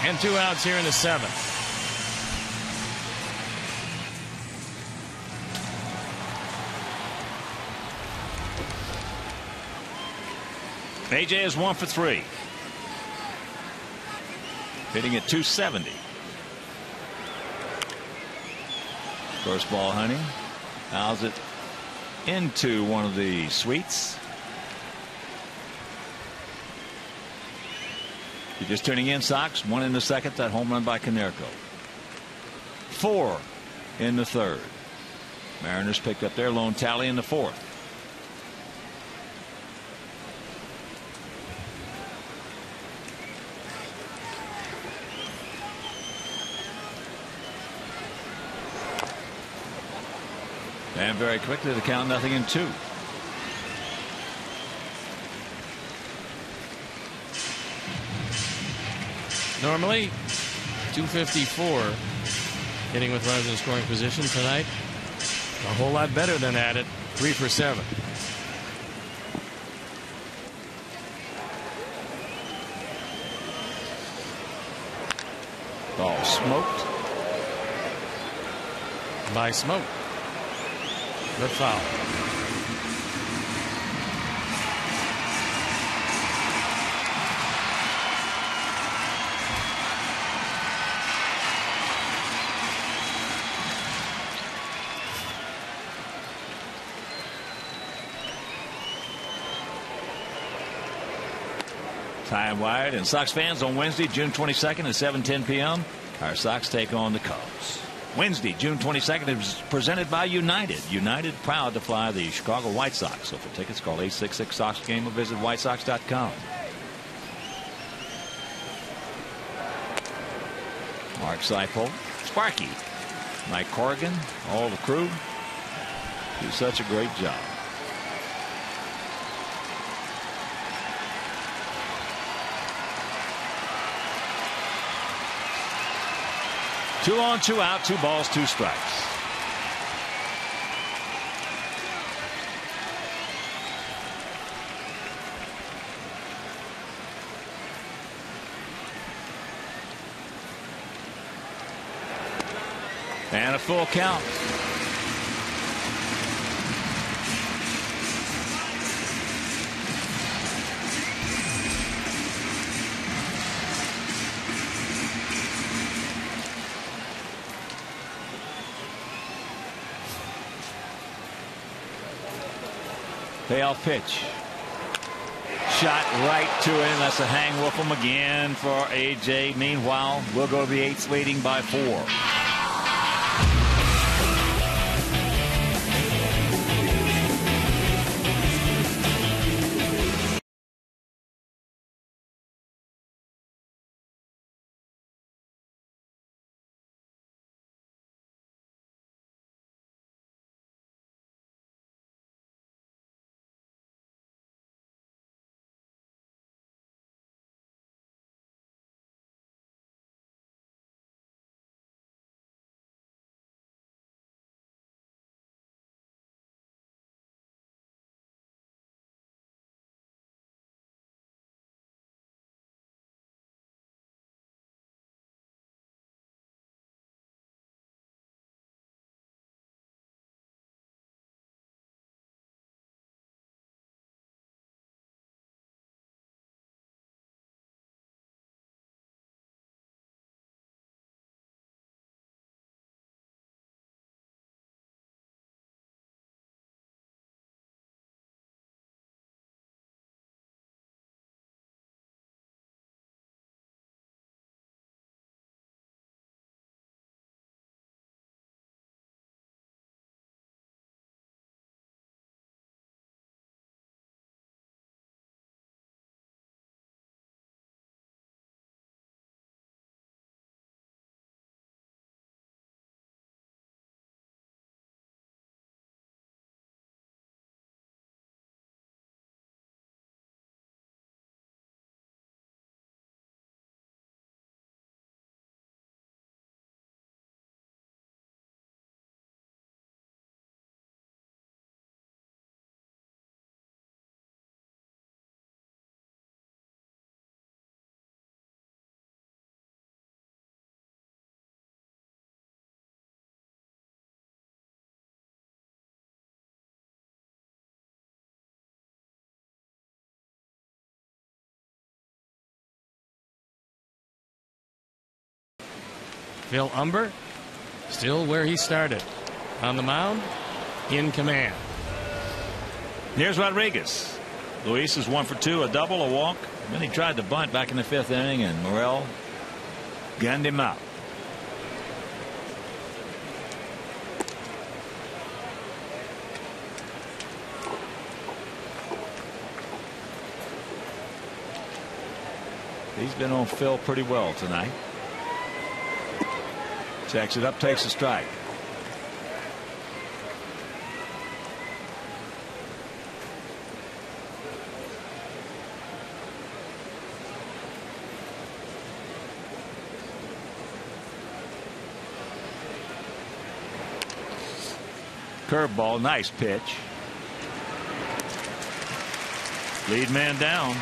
And 2 outs here in the 7th. AJ is 1 for 3. Hitting at 270. First ball, Honey. Fouls it into one of the suites. You're just tuning in, Sox. 1 in the 2nd. That home run by KONERKO. 4 in the 3rd. Mariners picked up their lone tally in the 4th. And very quickly the count 0-2. Normally 254 hitting with runners in scoring position tonight. A whole lot better than that at 3 for 7. Ball smoked by Smoke. Good foul. Time wide. And Sox fans, on Wednesday, June 22nd at 7:10 p.m. our Sox take on the Cubs. Wednesday, June 22nd is presented by United. United proud to fly the Chicago White Sox. So for tickets, call 866-SOX-GAME or visit whitesox.com. Mark Seipel, Sparky, Mike Corrigan, all the crew do such a great job. Two on, 2 out, 2 balls, 2 strikes. And a full count. Payoff pitch. Shot right to him. That's a hang with him again for AJ. Meanwhile, we'll go to the 8th, leading by 4. Phil Umber, still where he started. On the mound, in command. Here's Rodriguez. Luis is 1 for 2, a double, a walk. Then he tried to bunt back in the 5th inning, and Morel gunned him out. He's been on Phil pretty well tonight. Checks it up, takes a strike. Curveball, nice pitch. Lead man down.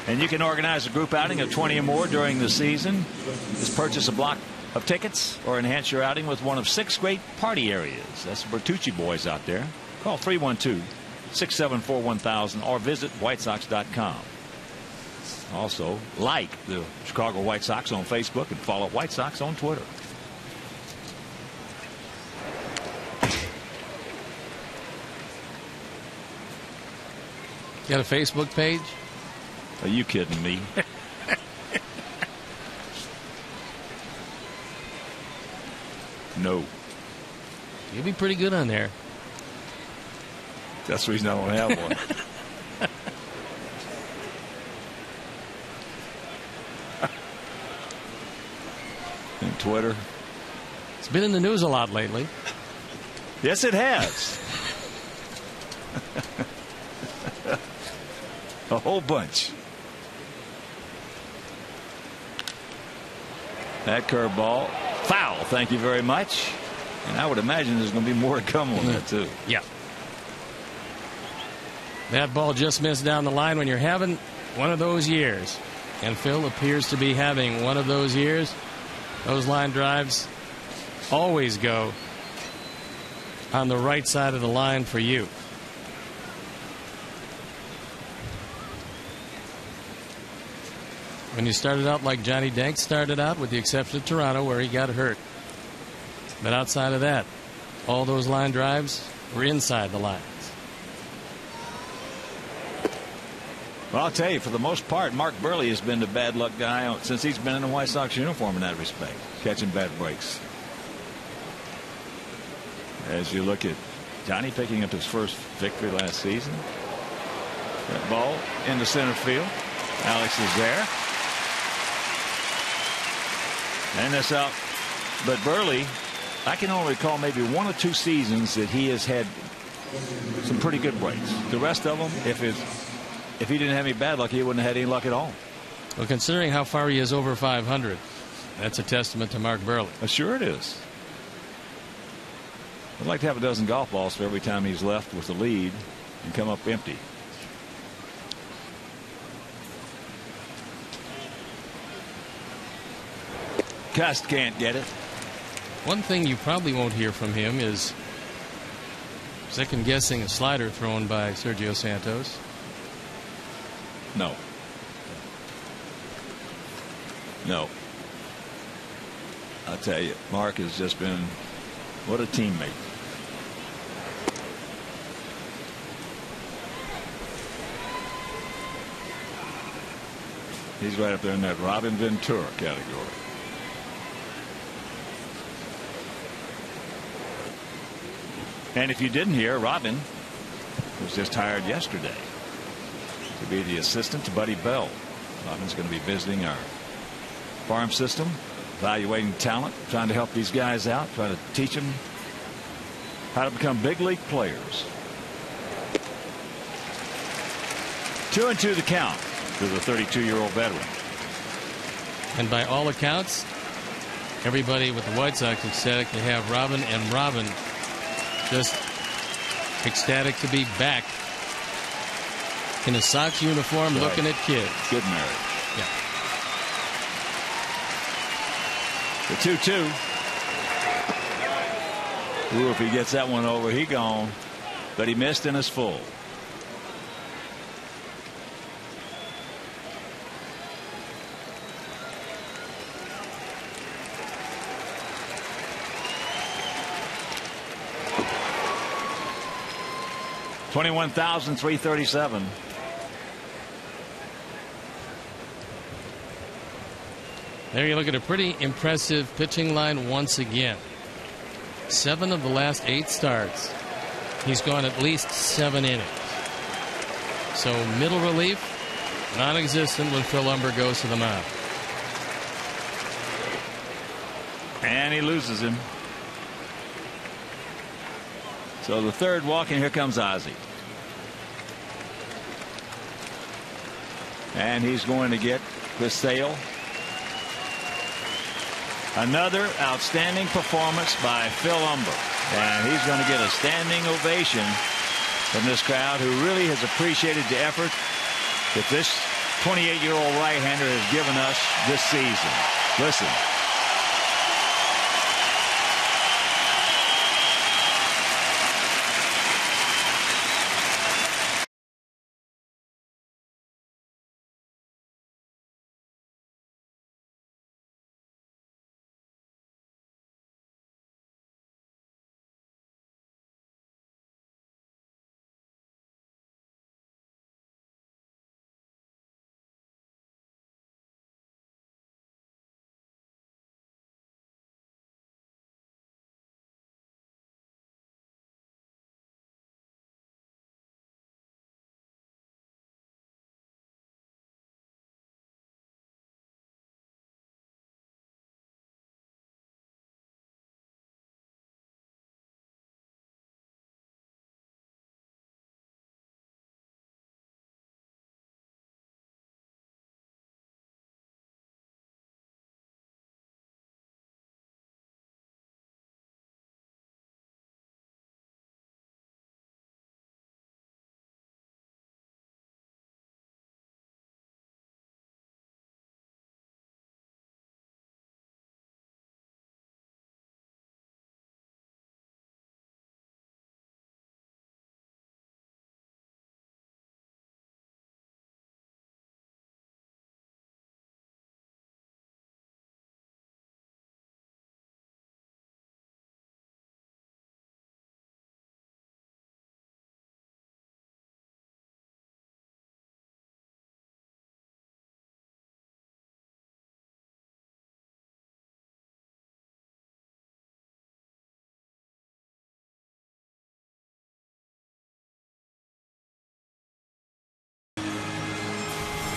And you can organize a group outing of 20 or more during the season. Just purchase a block of tickets or enhance your outing with one of 6 great party areas. That's the Bertucci boys out there. Call 312-674-1000 or visit whitesox.com. Also, like the Chicago White Sox on Facebook and follow White Sox on Twitter. Got a Facebook page? Are you kidding me? No. You'll be pretty good on there. That's the reason I don't have one. And Twitter. It's been in the news a lot lately. Yes, it has. A whole bunch. That curveball, foul. Thank you very much. And I would imagine there's going to be more to come on that too. Yeah. That ball just missed down the line when you're having one of those years. And Phil appears to be having one of those years. Those line drives always go on the right side of the line for you. When you started out like Johnny Danks started out, with the exception of Toronto where he got hurt. But outside of that, all those line drives were inside the lines. Well, I'll tell you, for the most part, Mark Burley has been the bad luck guy since he's been in the White Sox uniform in that respect, catching bad breaks. As you look at Johnny picking up his first victory last season. That ball into center field. Alex is there. And that's out. But Burley, I can only recall maybe 1 or 2 seasons that he has had some pretty good breaks. The rest of them, if he didn't have any bad luck, he wouldn't have had any luck at all. Well, considering how far he is over 500, that's a testament to Mark Burley. Sure it is. I'd like to have a dozen golf balls for every time he's left with the lead and come up empty. CUST can't get it. One thing you probably won't hear from him is second guessing a slider thrown by Sergio Santos. No. No. I'll tell you, Mark has just been, what a teammate. He's right up there in that Robin Ventura category. And if you didn't hear, Robin was just hired yesterday to be the assistant to Buddy Bell. Robin's going to be visiting our farm system, evaluating talent, trying to help these guys out, trying to teach them how to become big league players. 2-2 the count to the 32-year-old veteran. And by all accounts, everybody with the White Sox ecstatic to have Robin, and Robin just ecstatic to be back in a Sox uniform, right, looking at kids. Good marriage. Yeah. The 2-2. Ooh, if he gets that one over, he gone. But he missed and is full. 21,337. There you look at a pretty impressive pitching line once again. 7 of the last 8 starts, he's gone at least 7 innings. So middle relief, non-existent when Phil Humber goes to the mound. And he loses him. So the third walk, and here comes Ozzie. And he's going to get Chris Sale. Another outstanding performance by Phil Humber. And he's going to get a standing ovation from this crowd, who really has appreciated the effort that this 28-year-old right-hander has given us this season. Listen.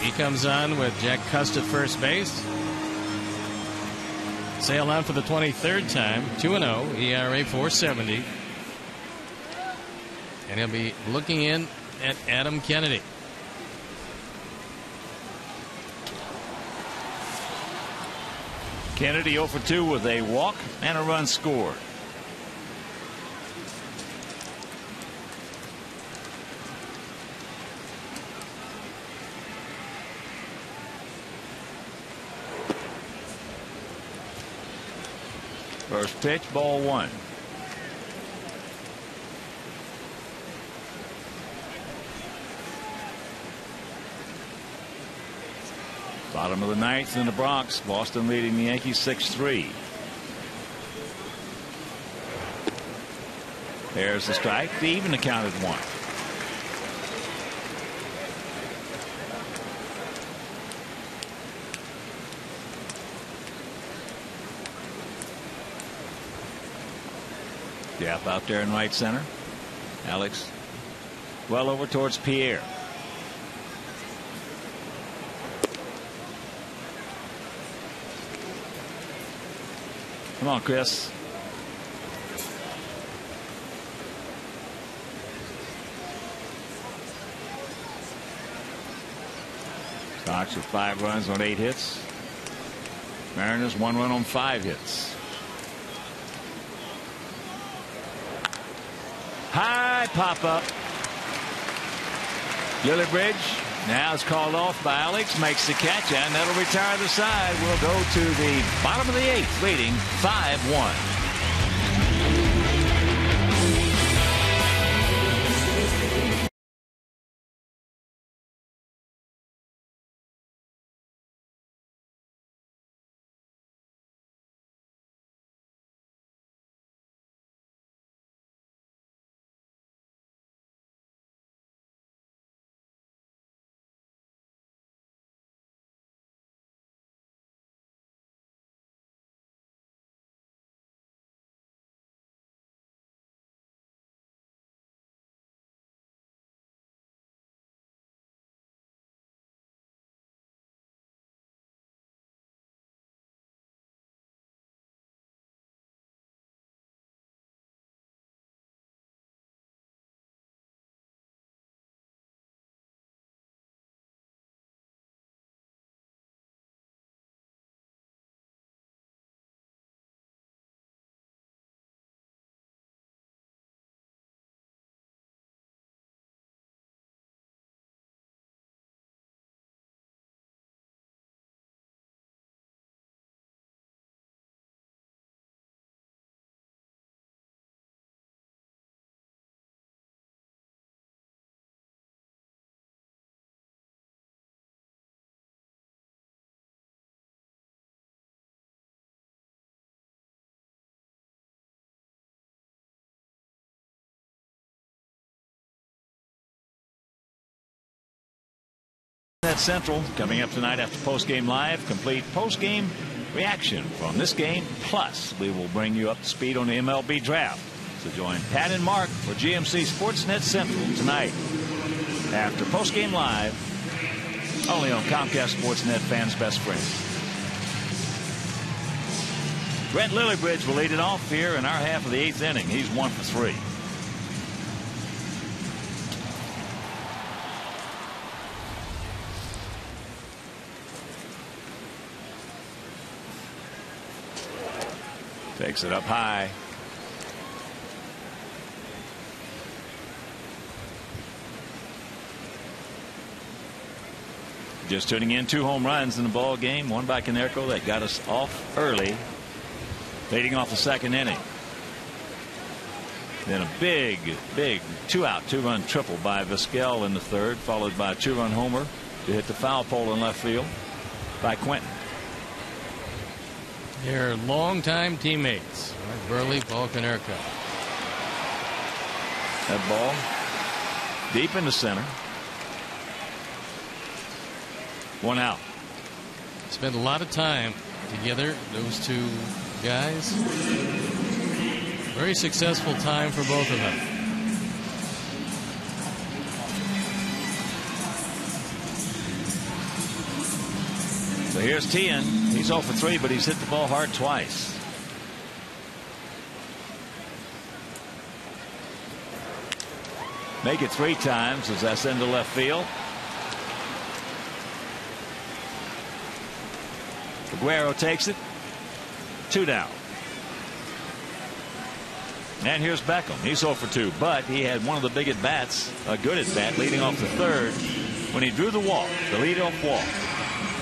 He comes on with Jack CUST at first base. Sale on for the 23rd time. 2-0. ERA 4.70. And he'll be looking in at Adam Kennedy. Kennedy 0 for 2 with a walk and a run scored. First pitch, ball 1. Bottom of the 9th in the Bronx. Boston leading the Yankees 6-3. There's the strike. They even accounted 1. Gap out there in right center. Alex well over towards Pierre. Come on, Chris. Sox with 5 runs on 8 hits. Mariners 1 run on 5 hits. High pop up. LILLIBRIDGE now is called off by Alex, makes the catch, and that'll retire the side. We'll go to the bottom of the 8th, leading 5-1. That Central coming up tonight after post-game live. Complete post-game reaction from this game. Plus, we will bring you up to speed on the MLB draft. So join Pat and Mark for GMC Sportsnet Central tonight after post-game live, only on Comcast Sportsnet, fans' best friend. Brent Lillibridge will lead it off here in our half of the 8th inning. He's 1 for 3. Takes it up high. Just tuning in, 2 home runs in the ball game. One by KONERKO that got us off early, leading off the 2nd inning. Then a big 2-out, 2-run triple by VIZQUEL in the 3rd, followed by a 2-run homer to hit the foul pole in left field by Quentin. They're longtime teammates, Mark Buehrle, Paul KONERKO. That ball deep in the center. 1 out. Spent a lot of time together, those 2 guys. Very successful time for both of them. So here's TEAHEN. He's 0 for 3, but he's hit the ball hard twice. Make it 3 times as that's into left field. Aguero takes it. 2 down. And here's Beckham. He's 0 for 2, but he had one of the big at bats, a good at bat, leading off the 3rd when he drew the walk, the leadoff walk.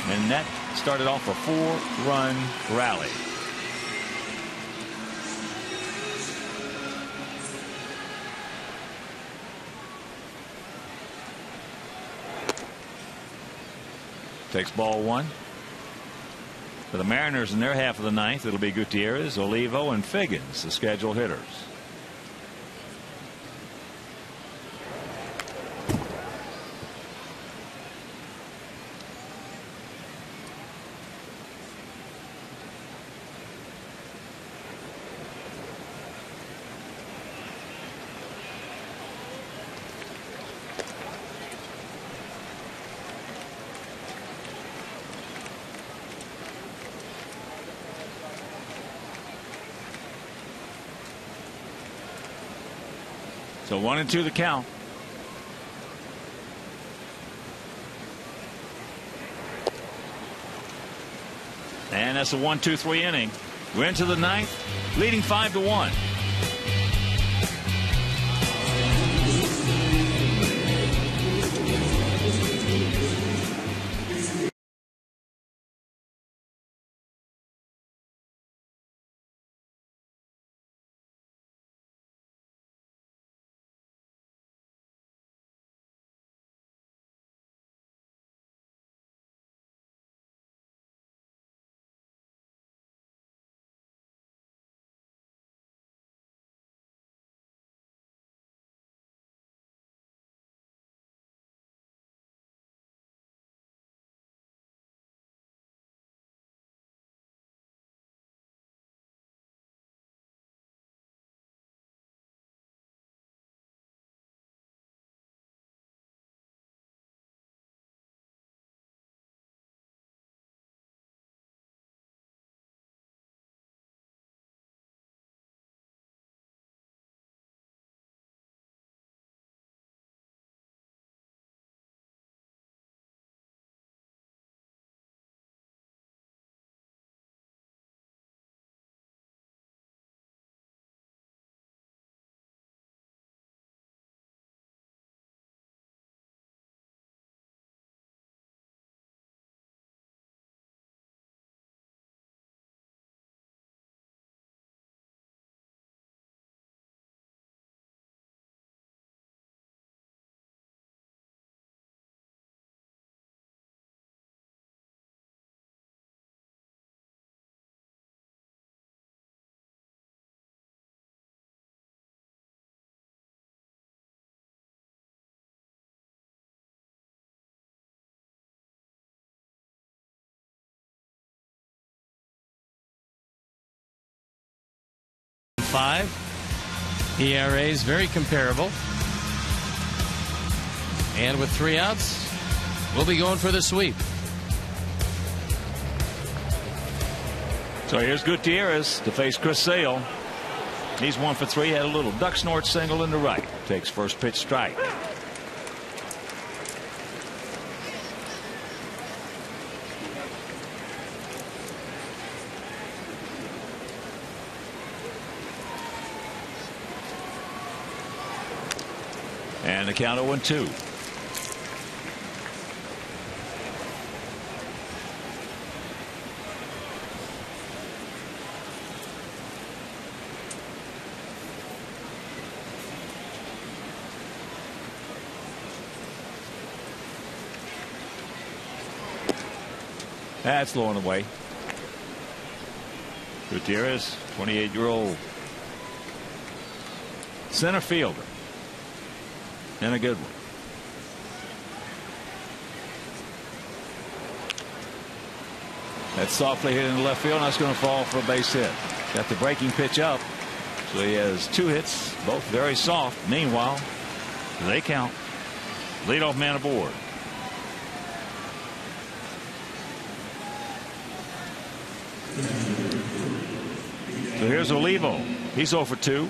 And that started off a 4-run rally. Takes ball 1. For the Mariners in their half of the 9th, it'll be Gutierrez, Olivo, and Figgins, the scheduled hitters. So 1-2 the count. And that's a 1-2-3 inning. We're into the 9th, leading 5-1. 1.15. ERAs very comparable. And with 3 outs, we'll be going for the sweep. So here's Gutierrez to face Chris Sale. He's 1 for 3. Had a little duck snort single in the right. Takes first pitch strike. And the count 0-2. That's low and away. Gutierrez, 28-year-old center fielder. And a good one. That's softly hit in the left field, and that's going to fall for a base hit. Got the breaking pitch up. So he has 2 hits, both very soft. Meanwhile, they count. Leadoff man aboard. So here's Olivo. He's 0 for 2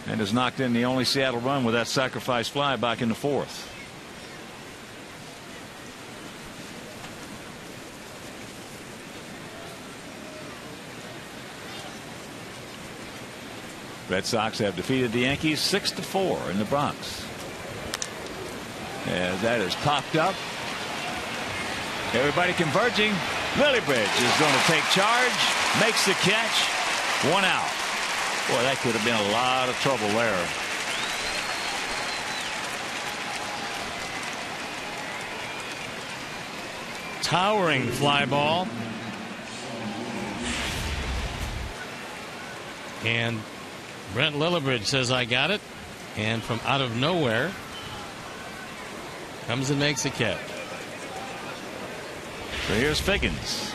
and has knocked in the only Seattle run with that sacrifice fly back in the 4th. Red Sox have defeated the Yankees 6-4 in the Bronx. As that is popped up. Everybody converging. LILLIBRIDGE is going to take charge. Makes the catch. 1 out. Boy, that could have been a lot of trouble there. Towering fly ball. And Brent LILLIBRIDGE says, I got it. And from out of nowhere comes and makes a catch. So here's Figgins.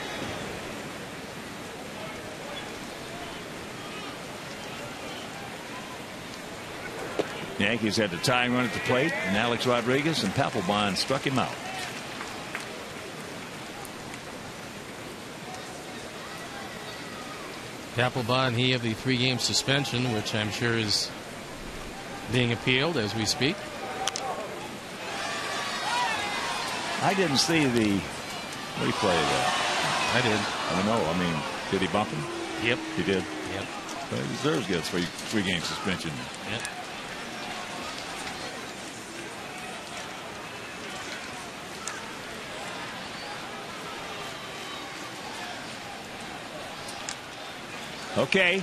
The Yankees had the tying run at the plate, and Alex Rodriguez and Papelbon struck him out. Papelbon, he of the 3-game suspension, which I'm sure is being appealed as we speak. I didn't see the replay of that. I did. I don't know. I mean, did he bump him? Yep. He did. Yep. Well, he deserves to get a three-game suspension. Yep. Okay.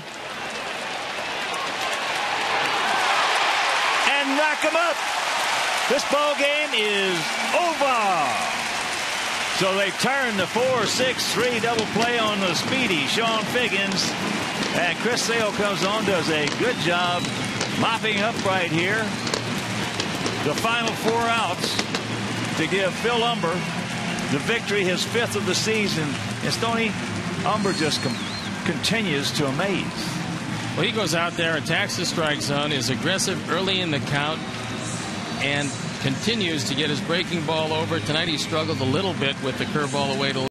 And knock him up. This ball game is over. So they turn the 4-6-3 double play on the speedy Sean Figgins. And Chris Sale comes on, does a good job mopping up right here. The final 4 outs to give Phil Umber the victory, his 5th of the season. And Stoney, Umber just continues to amaze. Well, he goes out there, attacks the strike zone, is aggressive early in the count, and continues to get his breaking ball over. Tonight he struggled a little bit with the curveball away to